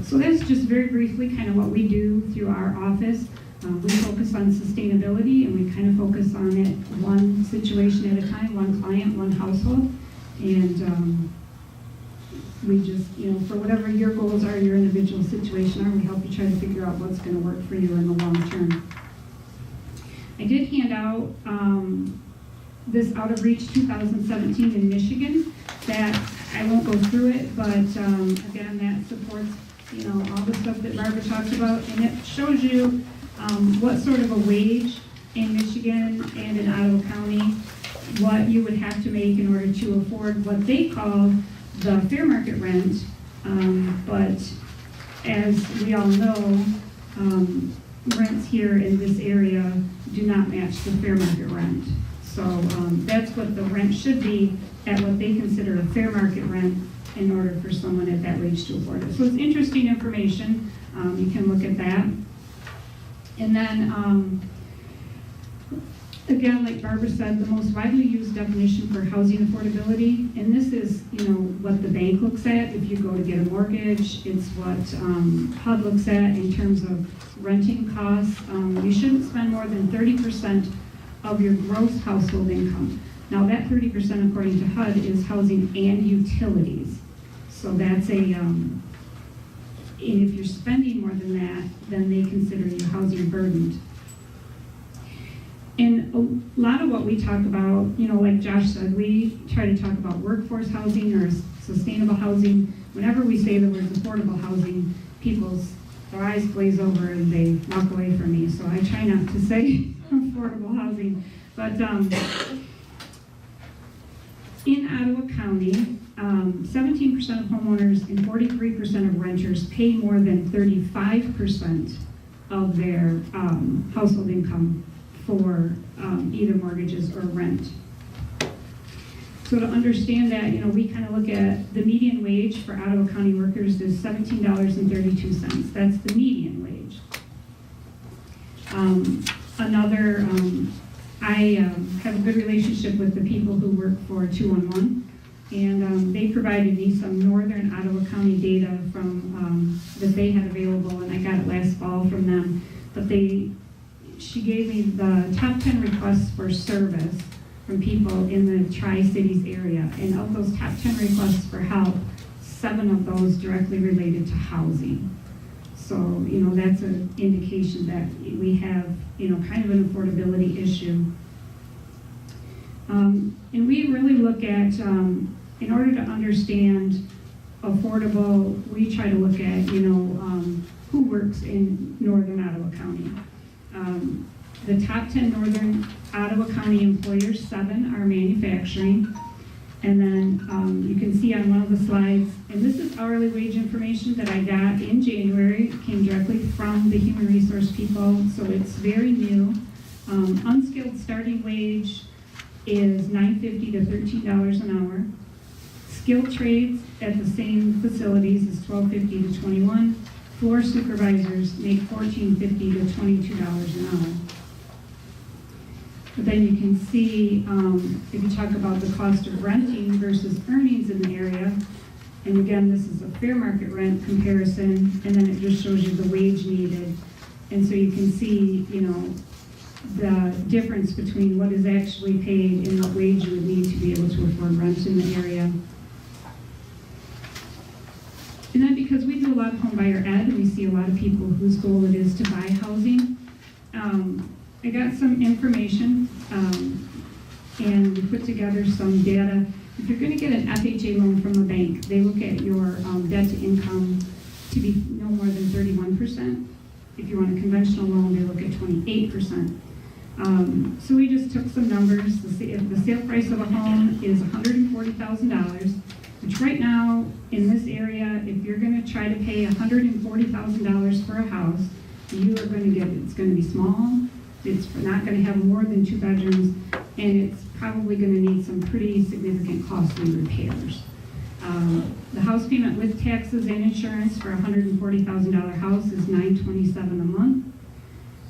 So that's just very briefly kind of what we do through our office. We focus on sustainability, and we kind of focus on it one situation at a time, one client, one household. And we just, for whatever your goals are, your individual situation are, we help you try to figure out what's going to work for you in the long term. I did hand out this Out of Reach 2017 in Michigan. That I won't go through it, but again, that supports all the stuff that Barbara talked about, and it shows you what sort of a wage in Michigan and in Ottawa County, what you would have to make in order to afford what they call the fair market rent. But as we all know, rents here in this area do not match the fair market rent. So that's what the rent should be at what they consider a fair market rent in order for someone at that wage to afford it. So it's interesting information. You can look at that. And then, again, like Barbara said, the most widely used definition for housing affordability, and this is, what the bank looks at if you go to get a mortgage. It's what HUD looks at in terms of renting costs. You shouldn't spend more than 30% of your gross household income. Now that 30%, according to HUD, is housing and utilities. So that's a And if you're spending more than that, then they consider you housing burdened. And a lot of what we talk about, like Josh said, we try to talk about workforce housing or sustainable housing. Whenever we say the words affordable housing, their eyes glaze over and they walk away from me. So I try not to say affordable housing. But in Ottawa County, 17% of homeowners and 43% of renters pay more than 35% of their household income for either mortgages or rent. So to understand that, we kind of look at the median wage for Ottawa County workers is $17.32. That's the median wage. I have a good relationship with the people who work for 211, and they provided me some northern Ottawa County data from that they had available, and I got it last fall from them. But she gave me the top 10 requests for service from people in the Tri-Cities area, and of those top 10 requests for help, 7 of those directly related to housing. So, that's an indication that we have, kind of an affordability issue. And we really look at, in order to understand affordable, we try to look at, who works in northern Ottawa County. The top 10 northern Ottawa County employers, 7 are manufacturing. And then you can see on one of the slides, and this is hourly wage information that I got in January. It came directly from the human resource people, so it's very new. Unskilled starting wage is $9.50 to $13 an hour. Skilled trades at the same facilities is $12.50 to $21. Floor supervisors make $14.50 to $22 an hour. But then you can see, if you talk about the cost of renting versus earnings in the area, and again, this is a fair market rent comparison, and then it just shows you the wage needed. And so you can see, the difference between what is actually paid and what wage you would need to be able to afford rent in the area. And then because we do a lot of home buyer ed, and we see a lot of people whose goal it is to buy housing, I got some information, and we put together some data. If you're going to get an FHA loan from a bank, they look at your debt to income to be no more than 31%. If you want a conventional loan, they look at 28%. So we just took some numbers. If the sale price of a home is $140,000, which right now in this area, if you're going to try to pay $140,000 for a house, you are going to get, it's going to be small. It's not going to have more than 2 bedrooms, and it's probably going to need some pretty significant costly repairs. The house payment with taxes and insurance for a $140,000 house is $927 a month.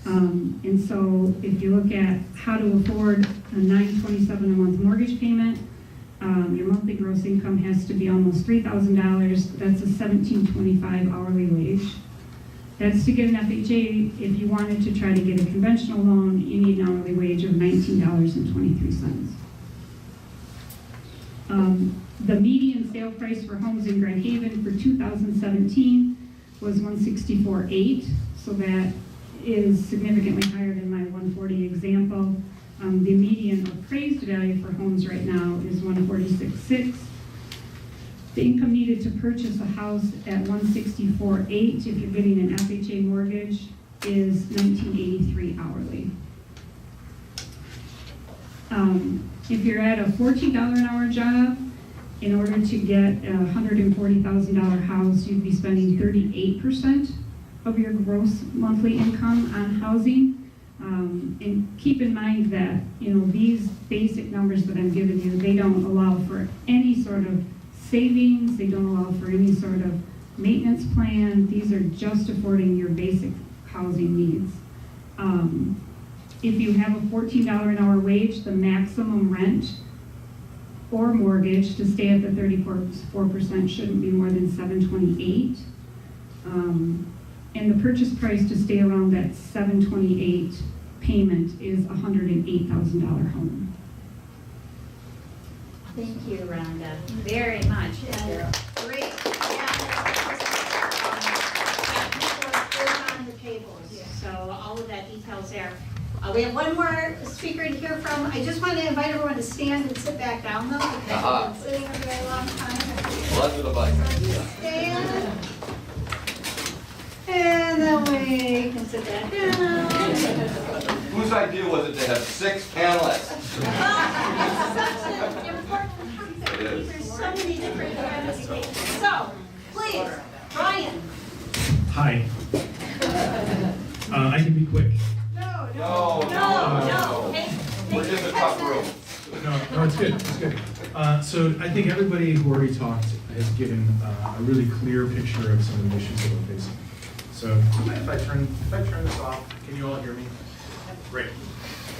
And so if you look at how to afford a $927 a month mortgage payment, your monthly gross income has to be almost $3,000. That's a $17.25 hourly wage. That's to get an FHA. If you wanted to try to get a conventional loan, you need an hourly wage of $19.23. The median sale price for homes in Grand Haven for 2017 was $164,800, so that is significantly higher than my $140,000 example. The median appraised value for homes right now is $146,600. The income needed to purchase a house at $164,800 if you're getting an FHA mortgage is $19.83 hourly. If you're at a $14 an hour job, in order to get a $140,000 house, you'd be spending 38% of your gross monthly income on housing. And keep in mind that, these basic numbers that I'm giving you, they don't allow for any sort of savings, they don't allow for any sort of maintenance plan. These are just affording your basic housing needs. If you have a $14 an hour wage, the maximum rent or mortgage to stay at the 34% shouldn't be more than $728. And the purchase price to stay around that $728 payment is a $108,000 home. Thank you, Rhonda, very much. And great. there. We have one more speaker to hear from. I just want to invite everyone to stand and sit back down though, because I've been sitting a very long time. Blood with a bike. Stand. And then we can sit back down. Whose idea was it to have 6 panelists? It's such an important topic. It is. There's so many different ramifications. So, please, Ryan. Hi. I can be quick. No. Hey, We're in the tough room. No, it's good. It's good. So I think everybody who already talked has given a really clear picture of some of the issues that we're facing. So if I turn this off, can you all hear me? Great.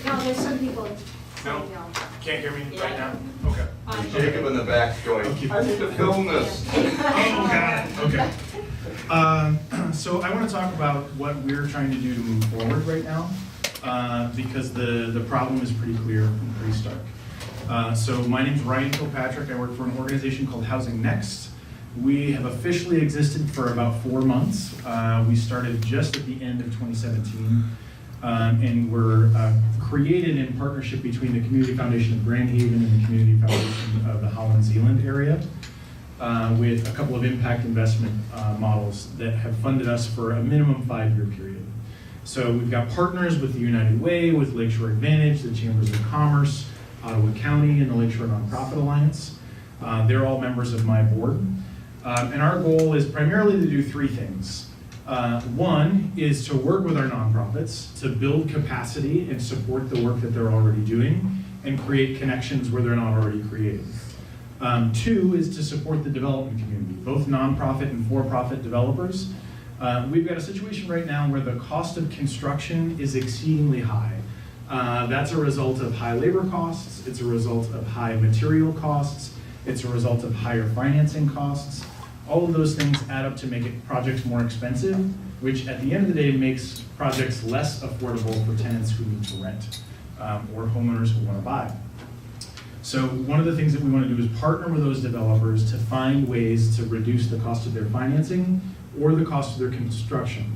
No, there's some people. No? Can't hear me right now? Okay. Jacob in the back going, I need to film this. Oh, got it. Okay. So I want to talk about what we're trying to do to move forward right now, because the problem is pretty clear and pretty stark. So my name's Ryan Kilpatrick. I work for an organization called Housing Next. We have officially existed for about 4 months. We started just at the end of 2017, and we're created in partnership between the Community Foundation of Grand Haven and the Community Foundation of the Holland Zealand area, with a couple of impact investment models that have funded us for a minimum 5-year period. So we've got partners with the United Way, with Lakeshore Advantage, the Chambers of Commerce, Ottawa County, and the Lakeshore Nonprofit Alliance. They're all members of my board. And our goal is primarily to do 3 things. One is to work with our nonprofits to build capacity and support the work that they're already doing and create connections where they're not already created. 2 is to support the development community, both nonprofit and for-profit developers. We've got a situation right now where the cost of construction is exceedingly high. That's a result of high labor costs, it's a result of high material costs, it's a result of higher financing costs. All of those things add up to make projects more expensive, which at the end of the day makes projects less affordable for tenants who need to rent, or homeowners who want to buy. So one of the things that we want to do is partner with those developers to find ways to reduce the cost of their financing or the cost of their construction.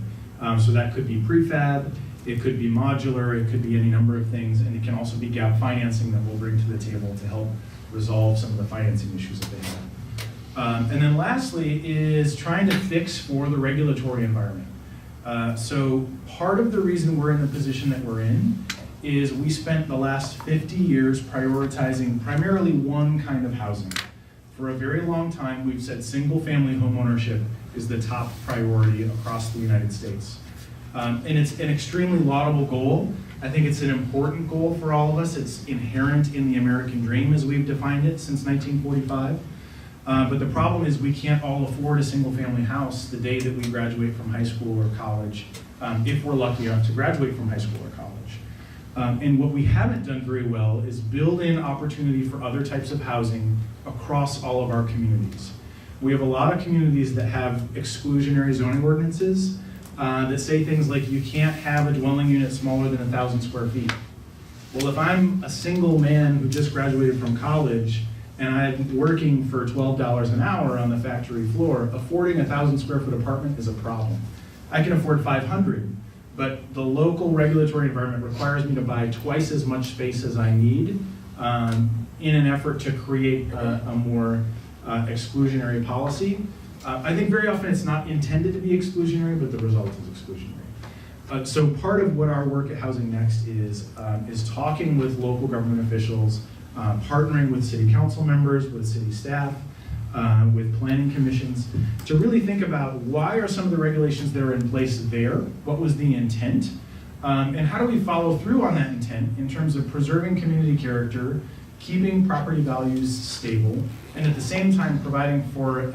So that could be prefab, it could be modular, it could be any number of things, and it can also be gap financing that we'll bring to the table to help resolve some of the financing issues that they have. And then lastly is trying to fix for the regulatory environment. So part of the reason we're in the position that we're in is we spent the last 50 years prioritizing primarily one kind of housing. For a very long time, we've said single-family home ownership is the top priority across the United States. And it's an extremely laudable goal. I think it's an important goal for all of us. It's inherent in the American dream as we've defined it since 1945. But the problem is we can't all afford a single-family house the day that we graduate from high school or college, if we're lucky enough to graduate from high school or college. And what we haven't done very well is build in opportunity for other types of housing across all of our communities. We have a lot of communities that have exclusionary zoning ordinances that say things like you can't have a dwelling unit smaller than 1,000 square feet. Well, if I'm a single man who just graduated from college and I'm working for $12 an hour on the factory floor, affording a 1,000 square foot apartment is a problem. I can afford 500, but the local regulatory environment requires me to buy twice as much space as I need in an effort to create a more exclusionary policy. I think very often it's not intended to be exclusionary, but the result is exclusionary. So part of what our work at Housing Next is talking with local government officials, partnering with city council members, with city staff, with planning commissions, to really think about why are some of the regulations that are in place there, what was the intent, and how do we follow through on that intent in terms of preserving community character, keeping property values stable, and at the same time providing for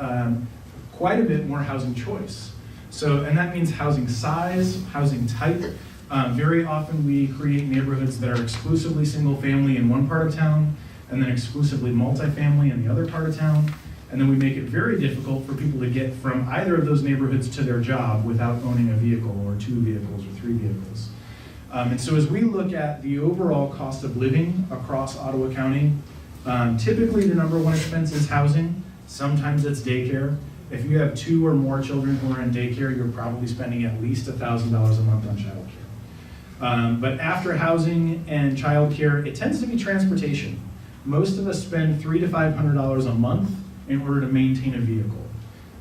quite a bit more housing choice. So, and that means housing size, housing type. Very often we create neighborhoods that are exclusively single family in one part of town, and then exclusively multifamily in the other part of town. And then we make it very difficult for people to get from either of those neighborhoods to their job without owning a vehicle or 2 vehicles or 3 vehicles. And so as we look at the overall cost of living across Ottawa County, typically the number one expense is housing. Sometimes it's daycare. If you have 2 or more children who are in daycare, you're probably spending at least $1,000 a month on childcare. But after housing and childcare, it tends to be transportation. Most of us spend $300 to $500 a month in order to maintain a vehicle.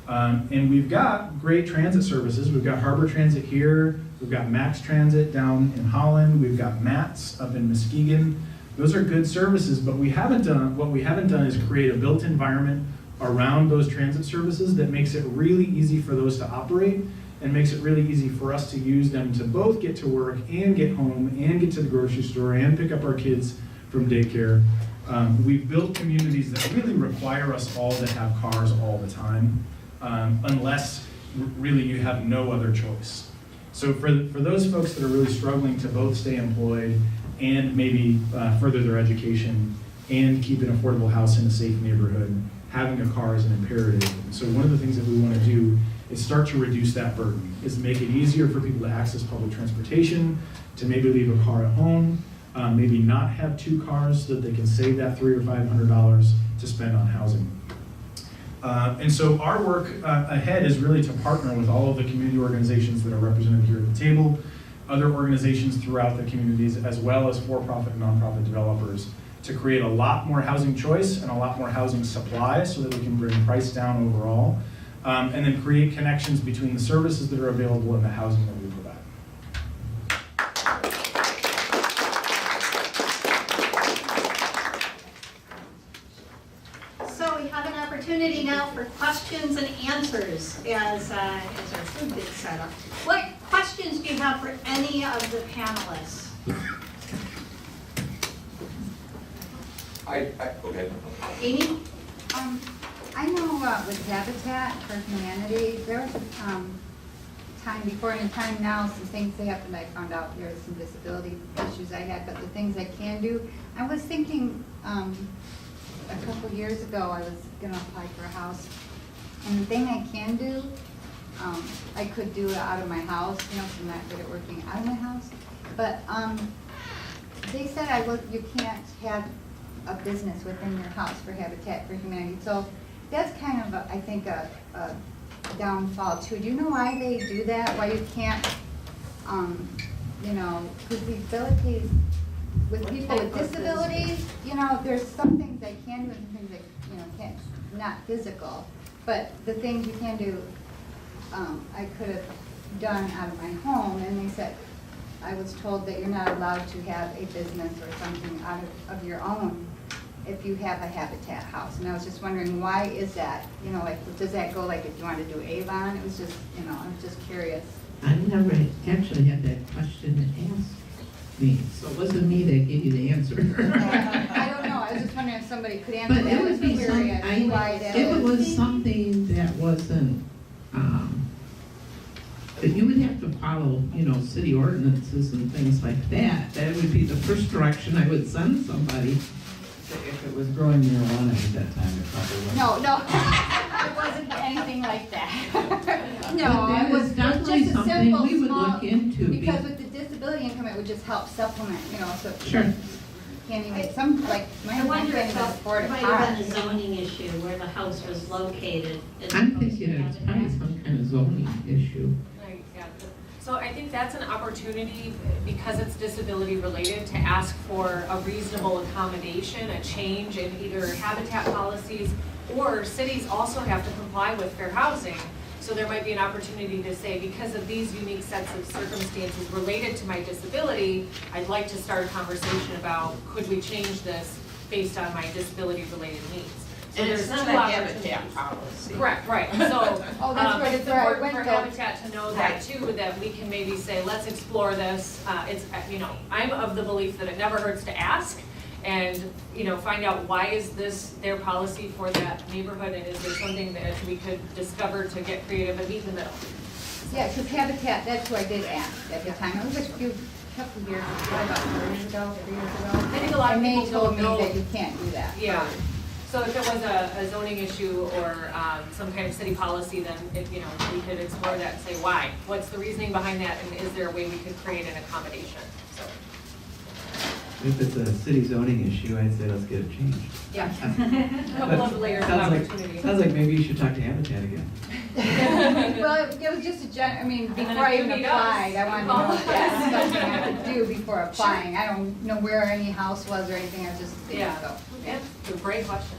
And we've got great transit services. We've got Harbor Transit here. We've got Max Transit down in Holland. We've got MATS up in Muskegon. Those are good services, but what we haven't done is create a built environment around those transit services that makes it really easy for those to operate and makes it really easy for us to use them to both get to work and get home and get to the grocery store and pick up our kids from daycare. We've built communities that really require us all to have cars all the time, unless really you have no other choice. So for those folks that are really struggling to both stay employed and maybe further their education and keep an affordable house in a safe neighborhood, having a car is an imperative. So one of the things that we want to do is start to reduce that burden, is make it easier for people to access public transportation, to maybe leave a car at home, maybe not have two cars so that they can save that $300 or $500 to spend on housing. And so our work ahead is really to partner with all of the community organizations that are represented here at the table, other organizations throughout the communities, as well as for-profit and nonprofit developers, to create a lot more housing choice and a lot more housing supply so that we can bring price down overall, and then create connections between the services that are available and the housing that we provide. So we have an opportunity now for questions and answers as our food gets set up. What questions do you have for any of the panelists? Okay. Amy? I know with Habitat for Humanity, there was a time before and a time now, some things that happened, I found out there were some disability issues I had, but the things I can do, I was thinking a couple years ago, I was gonna apply for a house, and the thing I can do, I could do it out of my house, you know, so I'm not good at working out of my house, but they said you can't have a business within your house for Habitat for Humanity. So that's kind of, I think, a downfall too. Do you know why they do that? Why you can't, you know, because the abilities, with people with disabilities, you know, there's some things they can do and some things they, you know, can't, not physical. But the things you can do, I could have done out of my home, and they said, I was told that you're not allowed to have a business or something out of your own if you have a Habitat house. And I was just wondering, why is that? You know, like, does that go like if you want to do Avon? It was just, you know, I was just curious. I never actually had that question asked me, so it wasn't me that gave you the answer. I don't know, I was just wondering if somebody could answer But that. it would be Curious why that if it is. was something that wasn't, that you would have to follow, you know, city ordinances and things like that. That would be the first direction I would send somebody. If it was growing marijuana at that time, it probably wasn't. No, it wasn't anything like that. But No, that it was was definitely just a something simple, we would small, look into. because with the disability income, it would just help supplement, you know, so. Sure. Can't even, some, like, my I husband wonder can't if even that afford a might car. have been a zoning issue where the house was located. as I'm opposed to thinking it's probably Habitat. some kind of zoning issue. Right, yeah. So I think that's an opportunity, because it's disability related, to ask for a reasonable accommodation, a change in either habitat policies, or cities also have to comply with fair housing. So there might be an opportunity to say, because of these unique sets of circumstances related to my disability, I'd like to start a conversation about, could we change this based on my disability related needs? So And there's it's not two a opportunities. Habitat policy. Correct, right, so, Oh, that's right, it's that's right. I important went for to- Habitat to know that too, that we can maybe say, let's explore this. It's, you know, I'm of the belief that it never hurts to ask and, you know, find out why is this their policy for that neighborhood, and is there something that we could discover to get creative and meet in the middle? Yeah, because Habitat, that's who I did ask at the time. It was a couple years ago, about 4 years ago, 3 years ago. I think a lot of And people they told don't me know. that you can't do that. Yeah, so if it was a zoning issue or some kind of city policy, then if, you know, we could explore that and say why. What's the reasoning behind that, and is there a way we could create an accommodation? So, If it's a city zoning issue, I'd say let's get it changed. yeah. A couple of layers of Sounds opportunity. like maybe you should talk to Habitat again. Well, it was just I mean, And then before I if even he applied, I wanted to know if that's something I does. could do before applying. I don't know where any house was or anything, I was just thinking so. Yeah, it's a great question.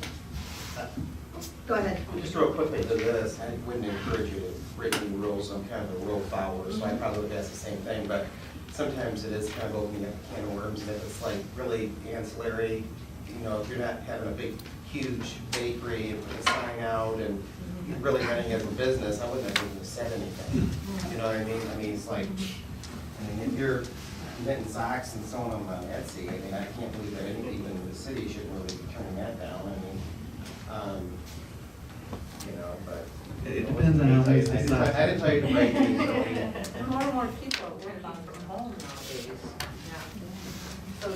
Go ahead. Just real quickly to this, I wouldn't encourage you to break any rules. I'm kind of a rule follower, so I probably would ask the same thing, but sometimes it is kind of opening up a can of worms, and if it's like really ancillary, you know, if you're not having a big, huge bakery and put a sign out and you're really running as a business, I wouldn't have even said anything. You know what I mean? I mean, it's like, I mean, if you're knitting socks and sewing them on Etsy, I mean, I can't believe that any people in the city should really be turning that down. I mean, you know, but. It depends on how nice the socks I didn't tell you to break these, so. More and more people are working from home nowadays. So,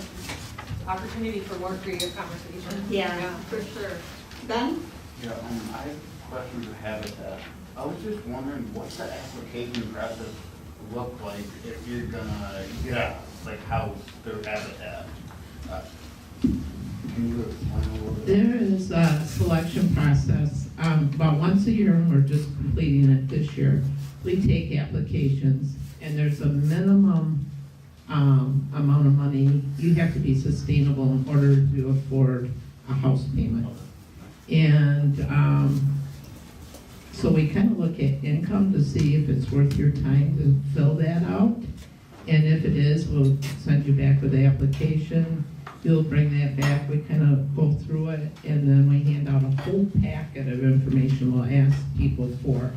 opportunity for more creative conversation. Yeah, for sure. Ben? Yeah, I have a question for Habitat. I was just wondering, what's the application process look like if you're gonna get a house through Habitat? Can you explain a little bit? There is a selection process, about once a year, and we're just completing it this year. We take applications, and there's a minimum amount of money. You have to be sustainable in order to afford a house payment. And so we kind of look at income to see if it's worth your time to fill that out. And if it is, we'll send you back with the application. You'll bring that back, we kind of go through it, and then we hand out a whole packet of information we'll ask people for.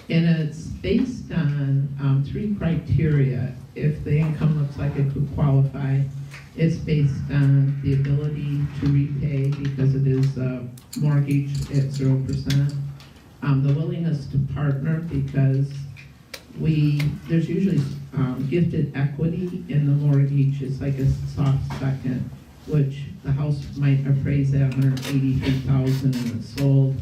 And it's based on 3 criteria. If the income looks like it could qualify, it's based on the ability to repay because it is a mortgage at 0%. The willingness to partner because there's usually gifted equity in the mortgage. It's like a soft second, which the house might appraise at $183,000 and it's sold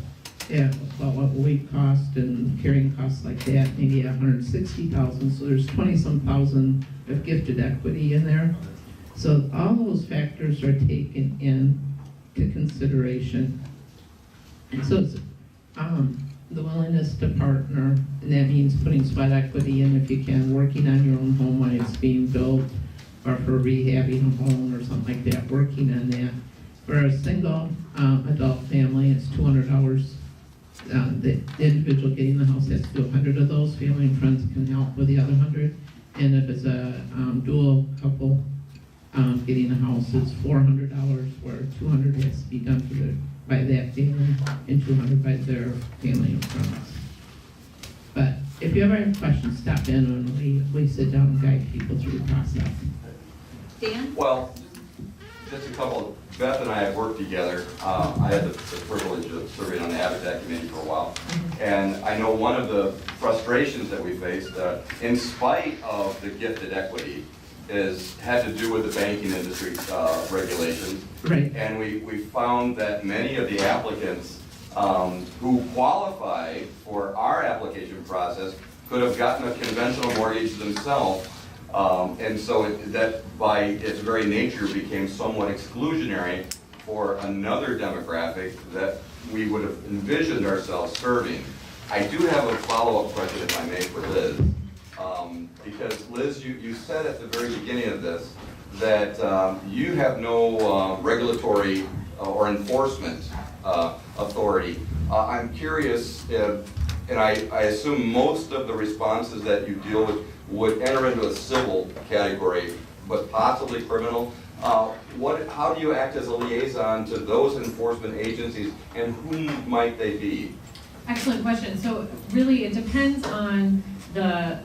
at about what weight cost and carrying costs like that, maybe at $160,000. So there's 20-some thousand of gifted equity in there. So all those factors are taken into consideration. And so it's the willingness to partner, and that means putting sweat equity in if you can, working on your own home while it's being built, or for rehabbing a home or something like that, working on that. For a single adult family, it's 200 hours. The individual getting the house has to do 100 of those. Family and friends can help with the other 100. And if it's a dual couple getting a house, it's $400, where 200 has to be done by that family and 200 by their family and friends. But if you ever have questions, stop in and we sit down and guide people through the process. Dan? Well, just a couple, Beth and I have worked together. I had the privilege of serving on the Habitat Committee for a while. And I know one of the frustrations that we faced, in spite of the gifted equity, had to do with the banking industry regulations. Right. And we found that many of the applicants who qualify for our application process could have gotten a conventional mortgage themselves. And so that by its very nature became somewhat exclusionary for another demographic that we would have envisioned ourselves serving. I do have a follow-up question, if I may, for Liz. Because Liz, you said at the very beginning of this that you have no regulatory or enforcement authority. I'm curious if, and I assume most of the responses that you deal with would enter into a civil category, but possibly criminal. How do you act as a liaison to those enforcement agencies, and whom might they be? Excellent question. So really, it depends on the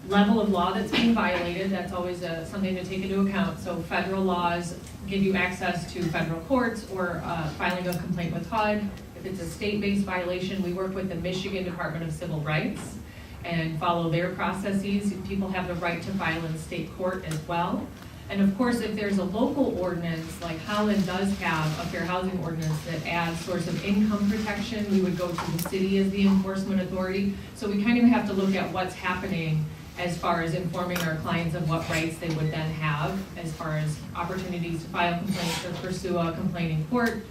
level of law that's being violated. That's always something to take into account. So federal laws give you access to federal courts or filing a complaint with HUD. If it's a state-based violation, we work with the Michigan Department of Civil Rights and follow their processes. People have the right to file in state court as well. And of course, if there's a local ordinance, like Holland does have a fair housing ordinance that adds source of income protection, we would go to the city as the enforcement authority. So we kind of have to look at what's happening as far as informing our clients of what rights they would then have as far as opportunities to file complaints or pursue a complaint in court.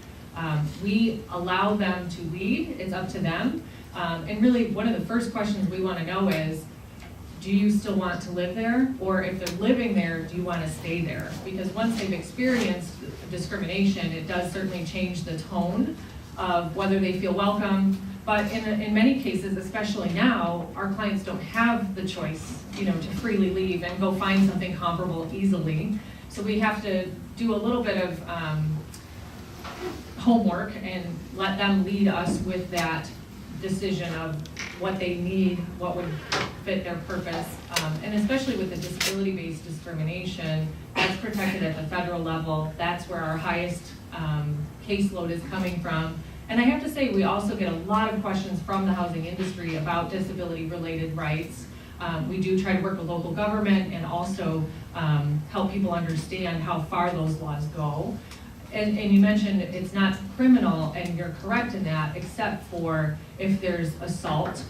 We allow them to lead, it's up to them. And really, one of the first questions we want to know is, do you still want to live there? Or if they're living there, do you want to stay there? Because once they've experienced discrimination, it does certainly change the tone of whether they feel welcome. But in many cases, especially now, our clients don't have the choice, to freely leave and go find something comparable easily. So we have to do a little bit of homework and let them lead us with that decision of what they need, what would fit their purpose. And especially with the disability-based discrimination, that's protected at the federal level. That's where our highest caseload is coming from. And I have to say, we also get a lot of questions from the housing industry about disability-related rights. We do try to work with local government and also help people understand how far those laws go. And you mentioned it's not criminal, and you're correct in that, except for if there's assault,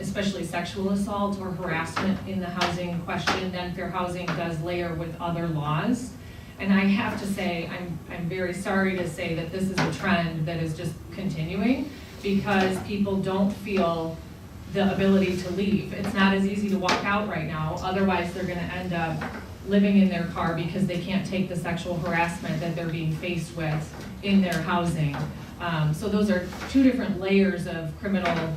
especially sexual assault or harassment in the housing question, then fair housing does layer with other laws. And I have to say, I'm very sorry to say that this is a trend that is just continuing because people don't feel the ability to leave. It's not as easy to walk out right now, otherwise they're gonna end up living in their car because they can't take the sexual harassment that they're being faced with in their housing. So those are two different layers of criminal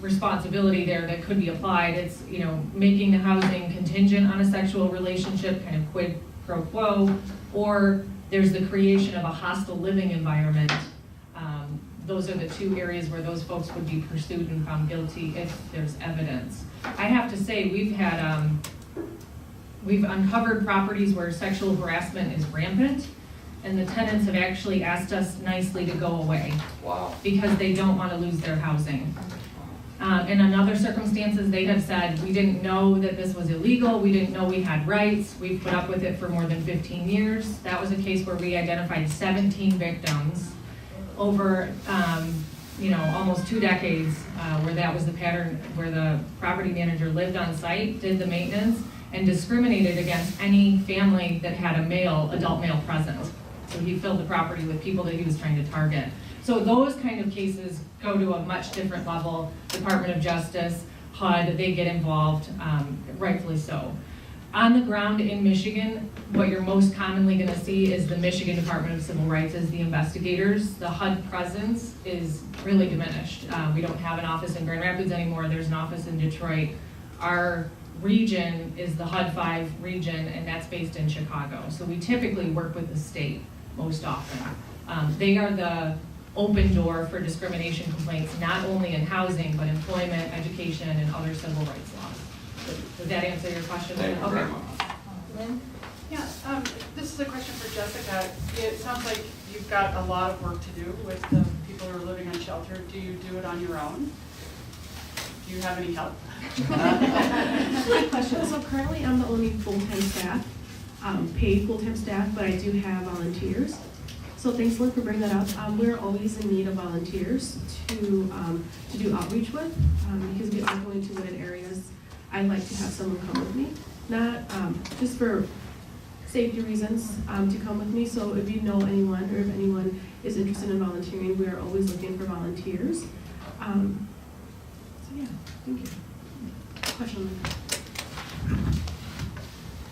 responsibility there that could be applied. It's, making the housing contingent on a sexual relationship, kind of quid pro quo, or there's the creation of a hostile living environment. Those are the two areas where those folks would be pursued and found guilty if there's evidence. I have to say, we've uncovered properties where sexual harassment is rampant, and the tenants have actually asked us nicely to go away. Wow. Because they don't want to lose their housing. And in other circumstances, they have said, we didn't know that this was illegal, we didn't know we had rights, we've put up with it for more than 15 years. That was a case where we identified 17 victims over almost 2 decades, where that was the pattern, where the property manager lived on site, did the maintenance, and discriminated against any family that had a adult male present. So he filled the property with people that he was trying to target. So those kind of cases go to a much different level. Department of Justice, HUD, they get involved, rightfully so. On the ground in Michigan, what you're most commonly going to see is the Michigan Department of Civil Rights as the investigators. The HUD presence is really diminished. We don't have an office in Grand Rapids anymore. There's an office in Detroit. Our region is the HUD 5 region, and that's based in Chicago. So we typically work with the state most often. They are the open door for discrimination complaints, not only in housing, but employment, education, and other civil rights laws. Does that answer your question? Thank you very much. Lynn? Yeah, this is a question for Jessica. It sounds like you've got a lot of work to do with the people who are living on shelter. Do you do it on your own? Do you have any help? Good question. So currently I'm the only full-time staff, paid full-time staff, but I do have volunteers. So thanks, Lynn, for bringing that up. We're always in need of volunteers to do outreach with, because we are going to wooded areas. I'd like to have someone come with me, not just for safety reasons, to come with me. So if you know anyone, or if anyone is interested in volunteering, we are always looking for volunteers. So yeah, thank you. Question.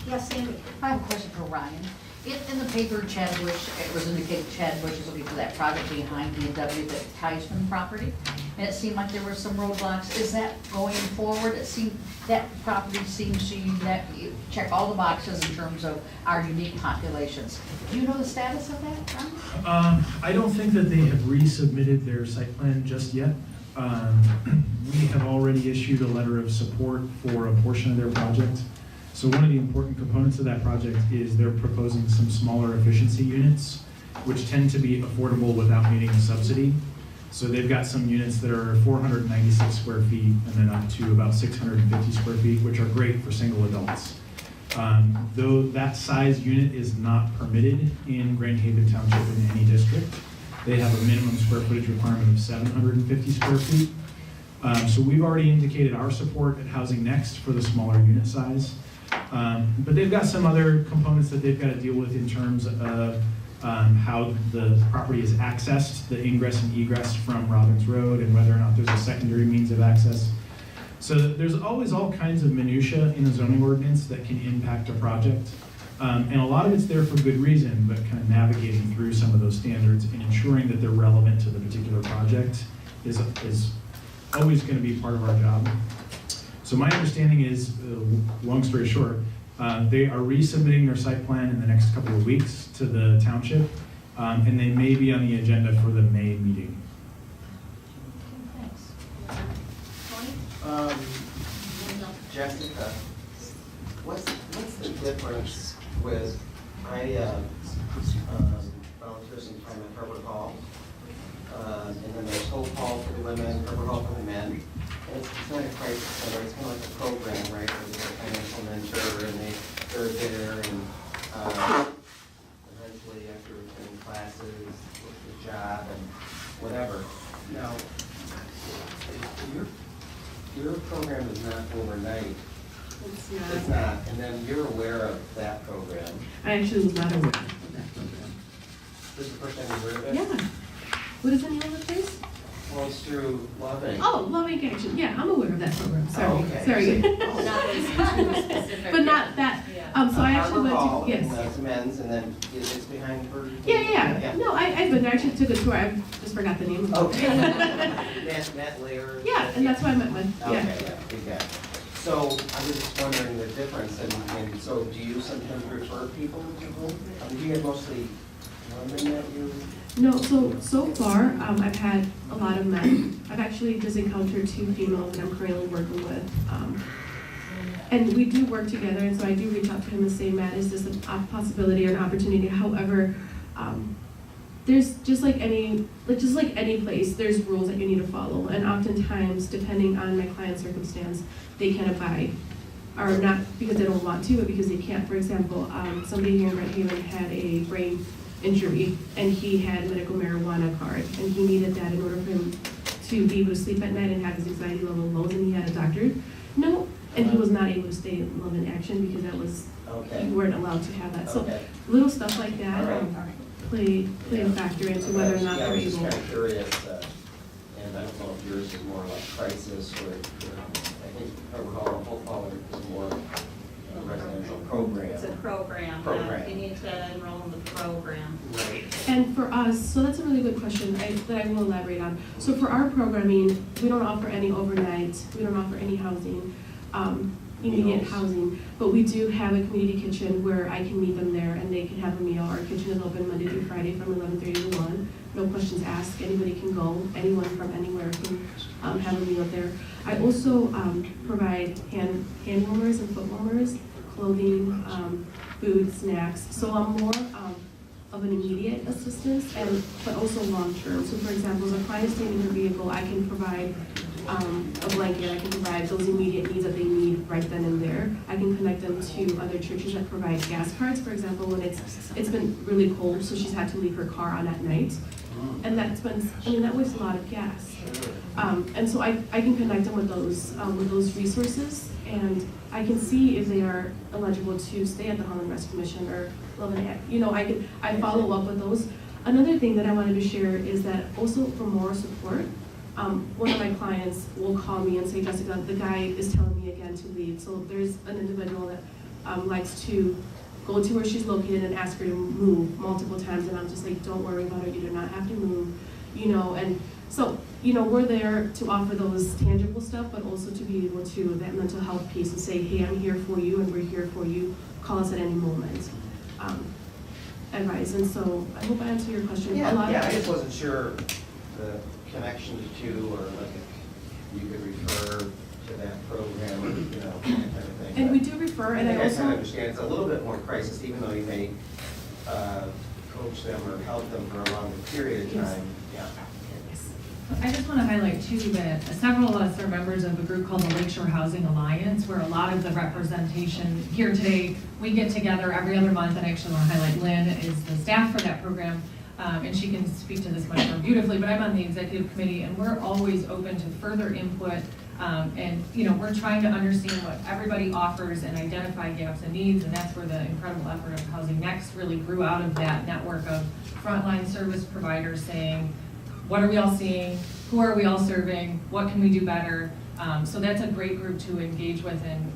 Yes, Sandy? I have a question for Ryan. In the paper, Chad Bush, it was indicated Chad Bush is looking for that project behind B&W, the Heisman property. And it seemed like there were some roadblocks. Is that going forward? It seemed, that property seems to you check all the boxes in terms of our unique populations. Do you know the status of that, Ryan? I don't think that they have resubmitted their site plan just yet. We have already issued a letter of support for a portion of their project. So one of the important components of that project is they're proposing some smaller efficiency units, which tend to be affordable without needing a subsidy. So they've got some units that are 496 square feet and then up to about 650 square feet, which are great for single adults. Though that size unit is not permitted in Grand Haven Township in any district. They have a minimum square footage requirement of 750 square feet. So we've already indicated our support at Housing Next for the smaller unit size. But they've got some other components that they've got to deal with in terms of how the property is accessed, the ingress and egress from Robbins Road, and whether or not there's a secondary means of access. So there's always all kinds of minutia in the zoning ordinance that can impact a project. And a lot of it's there for good reason, but kind of navigating through some of those standards and ensuring that they're relevant to the particular project is always going to be part of our job. So my understanding is, long story short, they are resubmitting their site plan in the next couple of weeks to the township, and they may be on the agenda for the May meeting. Jessica, what's the difference with, I volunteer some time at Herbert Hall, and then there's Hope Hall for the women, Herbert Hall for the men. And it's not a crisis center, it's kind of like a program, right, where there's a financial mentor, and they're there, and eventually after attending classes, look at the job, and whatever. Now, your program is not overnight. It's not, and then you're aware of that program. I actually was not aware of that program. This is the first time you're aware of it? Yeah. What is the name of the place? Well, it's through Loving. Oh, Loving Action. Yeah, I'm aware of that program. Sorry. Oh, okay. Sorry. But not that. So I actually went Harbor to, yes. Hall, and, men's, and then it's behind her. Yeah. No, I've been there. I actually took a tour. I just forgot the name of it. Okay. Matt Layer. Yeah, and that's why I met with. Okay, Yeah. yeah, we got it. So I was just wondering the difference, and so do you sometimes refer people to whom? Do you have mostly women that you? No, so far, I've had a lot of men. I've actually just encountered 2 females that I'm currently working with. And we do work together, and so I do reach out to him and say, Matt, is this a possibility or an opportunity? However, there's just like any place, there's rules that you need to follow. And oftentimes, depending on my client's circumstance, they can abide, or not because they don't want to, but because they can't. For example, somebody here in Red Haven had a brain injury, and he had medical marijuana card, and he needed that in order for him to be able to sleep at night and have his anxiety level lows, and he had a doctor note, and he was not able to stay in Love in Action because that was, you weren't allowed to have that. So little stuff like that play a factor into whether or not they're able. I was just kind of curious, and I don't know if yours is more like crisis, or I think Herbert Hall and Hope Hall is more residential program. It's a program. You need to enroll in the program. Right. And for us, so that's a really good question that I will elaborate on. So for our programming, we don't offer any overnight, we don't offer any housing, immediate housing, but we do have a community kitchen where I can meet them there and they can have a meal. Our kitchen is open Monday through Friday from 11:30 to 1. No questions asked, anybody can go, anyone from anywhere can have a meal there. I also provide hand warmers and foot warmers, clothing, food, snacks. So I'm more of an immediate assistance, but also long-term. So for example, if a client is staying in her vehicle, I can provide a blanket, I can provide those immediate needs that they need right then and there. I can connect them to other churches that provide gas cards, for example, when it's been really cold, so she's had to leave her car on at night. And that wastes a lot of gas. And so I can connect them with those resources, and I can see if they are eligible to stay at the Holland Rescue Commission or Love and Act. I follow up with those. Another thing that I wanted to share is that also for moral support, one of my clients will call me and say, Jessica, the guy is telling me again to leave. So there's an individual that likes to go to where she's located and ask her to move multiple times, and I'm just like, don't worry about it, you do not have to move, and so, we're there to offer those tangible stuff, but also to be able to, that mental health piece, and say, hey, I'm here for you, and we're here for you, call us at any moment, advice. And so I hope I answered your question. I just wasn't sure the connection to two, or like if you could refer to that program, or, that kind of thing. And we do refer, and I also kind of understand it's a little bit more crisis, even though you may coach them or help them for a longer period of time. Yeah. I just want to highlight too that several of us are members of a group called the Lakeshore Housing Alliance, where a lot of the representation here today, we get together every other month, and I actually want to highlight Lynn is the staff for that program. and she can speak to this much more beautifully, but I'm on the executive committee, and we're always open to further input. And, we're trying to understand what everybody offers and identify gaps and needs, and that's where the incredible effort of Housing Next really grew out of that network of frontline service providers saying, what are we all seeing? Who are we all serving? What can we do better? So that's a great group to engage with and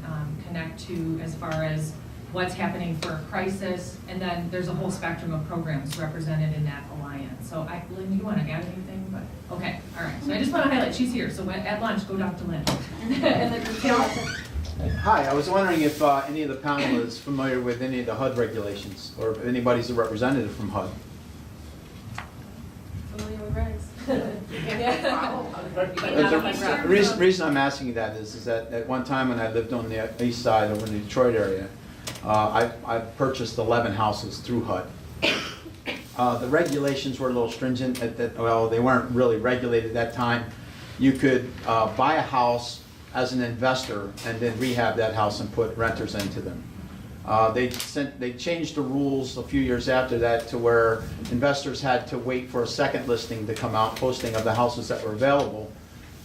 connect to as far as what's happening for a crisis, and then there's a whole spectrum of programs represented in that alliance. So Lynn, you want to add anything? But okay, all right. So I just want to highlight she's here. So at lunch, go talk to Lynn. And then Hi, I was wondering if any of the panelists is familiar with any of the HUD regulations, or if anybody's a representative from HUD. familiar with regs. The reason I'm asking you that is that at one time when I lived on the east side over in the Detroit area, I purchased 11 houses through HUD. The regulations were a little stringent. Well, they weren't really regulated at that time. You could buy a house as an investor and then rehab that house and put renters into them. They changed the rules a few years after that to where investors had to wait for a second listing to come out, posting of the houses that were available,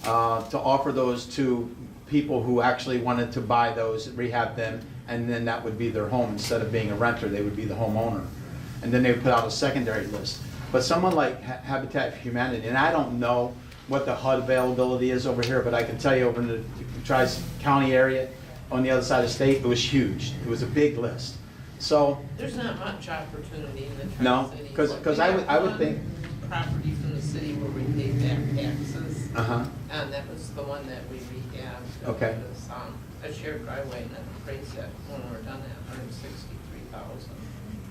to offer those to people who actually wanted to buy those, rehab them, and then that would be their home. Instead of being a renter, they would be the homeowner. And then they would put out a secondary list. But someone like Habitat for Humanity, and I don't know what the HUD availability is over here, but I can tell you over in the Tri-County area, on the other side of the state, it was huge. It was a big list. So There's not much opportunity in the no, Tri-Cities. because I would think. Property from the city where we paid back taxes. Uh-huh. And that was the one that we rehabbed. Okay. It was a shared driveway, and then appraised at, when we were done at $163,000.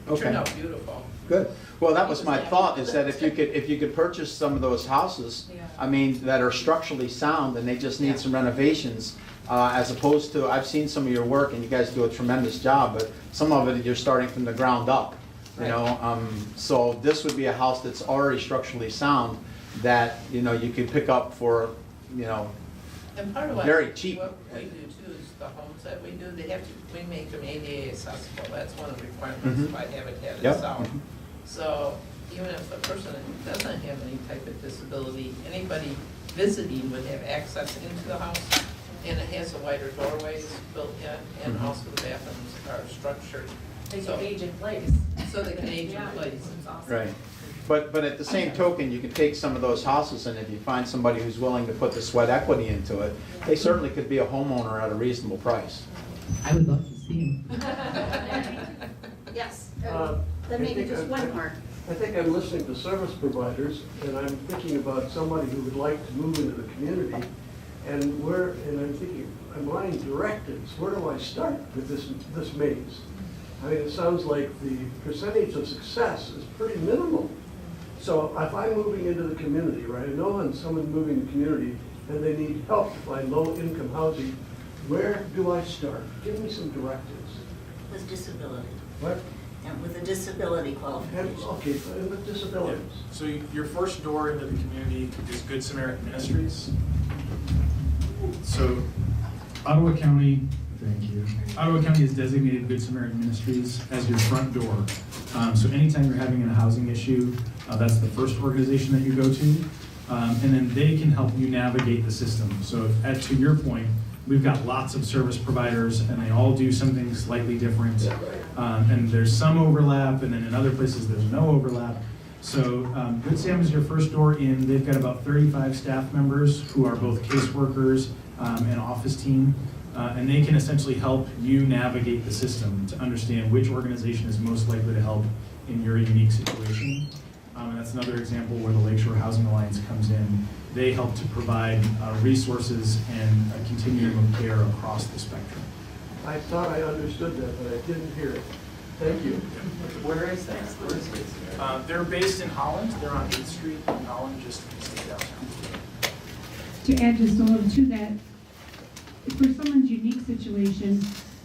Okay. Turned out beautiful. Good. Well, that was my thought, is that if you could purchase some of those houses, I mean, that are structurally sound and they just need some renovations, as opposed to, I've seen some of your work and you guys do a tremendous job, but some of it you're starting from the ground up, you know. So this would be a house that's already structurally sound that, you could pick up for, And part of very cheap. What we do too is the homes that we do, we make them ADA accessible. That's one of the requirements by Habitat itself. So even if the person doesn't have any type of disability, anybody visiting would have access into the house. And it has a wider doorways built in, and also the bathrooms are structured. They can age in place. So they can age in place. It's awesome. Right. But at the same token, you can take some of those houses, and if you find somebody who's willing to put the sweat equity into it, they certainly could be a homeowner at a reasonable price. I would love to see them. Yes, then maybe just one more. I think I'm listening to service providers, and I'm thinking about somebody who would like to move into the community, and I'm thinking, I'm wanting directives. Where do I start with this maze? I mean, it sounds like the percentage of success is pretty minimal. So if I'm moving into the community, right, I know when someone's moving to the community and they need help to find low-income housing, where do I start? Give me some directives. With disability. What? And with a disability qualification. Okay, with disabilities. So your first door into the community is Good Samaritan Ministries. So Ottawa County, thank you. Ottawa County has designated Good Samaritan Ministries as your front door. So anytime you're having a housing issue, that's the first organization that you go to. And then they can help you navigate the system. So to your point, we've got lots of service providers and they all do something slightly different. And there's some overlap, and then in other places there's no overlap. So Good Sam is your first door in. They've got about 35 staff members who are both caseworkers and office team. And they can essentially help you navigate the system to understand which organization is most likely to help in your unique situation. And that's another example where the Lakeshore Housing Alliance comes in. They help to provide resources and a continuum of care across the spectrum. I thought I understood that, but I didn't hear it. Thank you. Where is that? Where is it? They're based in Holland. They're on 8th Street in Holland, just east of downtown. To add just a little to that, for someone's unique situation,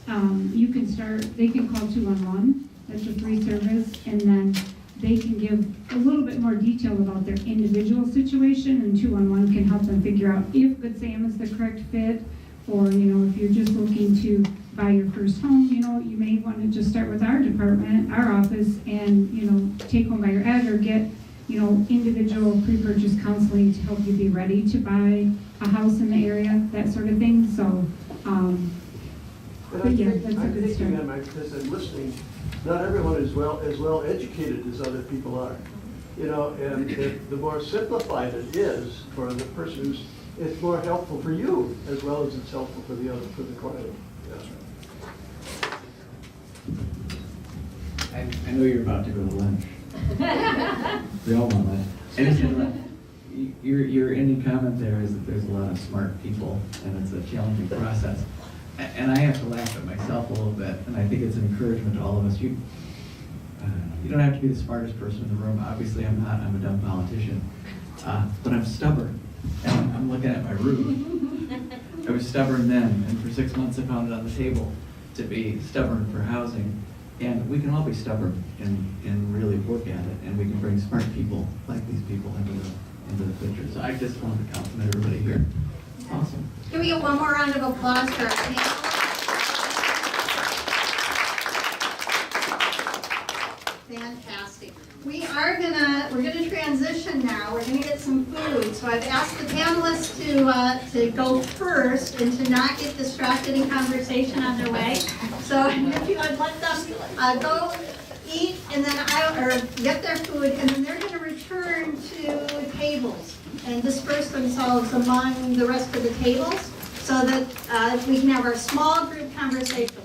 they can call 211, that's a free service, and then they can give a little bit more detail about their individual situation, and 211 can help them figure out if Good Sam is the correct fit, or if you're just looking to buy your first home, you know, you may want to just start with our department, our office, and, you know, take home buyer ed or get, you know, individual pre-purchase counseling to help you be ready to buy a house in the area, that sort of thing. So, but yeah, that's a good start. Because I'm listening, not everyone is as well educated as other people are. You know, and the more simplified it is for the person who's, it's more helpful for you as well as it's helpful for the client. I know you're about to go to lunch. We all want lunch. I just your ending comment there is that there's a lot of smart people and it's a challenging process. And I have to laugh at myself a little bit, and I think it's an encouragement to all of us. You don't have to be the smartest person in the room. Obviously, I'm not. I'm a dumb politician. But I'm stubborn. And I'm looking at my roof. I was stubborn then, and for 6 months I found it on the table to be stubborn for housing. And we can all be stubborn and really work at it, and we can bring smart people like these people into the picture. So I just wanted to compliment everybody here. Awesome. Can we get one more round of applause for our panel? Fantastic. We're gonna transition now. We're gonna get some food. So I've asked the panelists to go first and to not get distracted in conversation on their way. So if you would let them go eat and then get their food, and then they're gonna return to tables and disperse themselves among the rest of the tables so that we can have our small group conversation.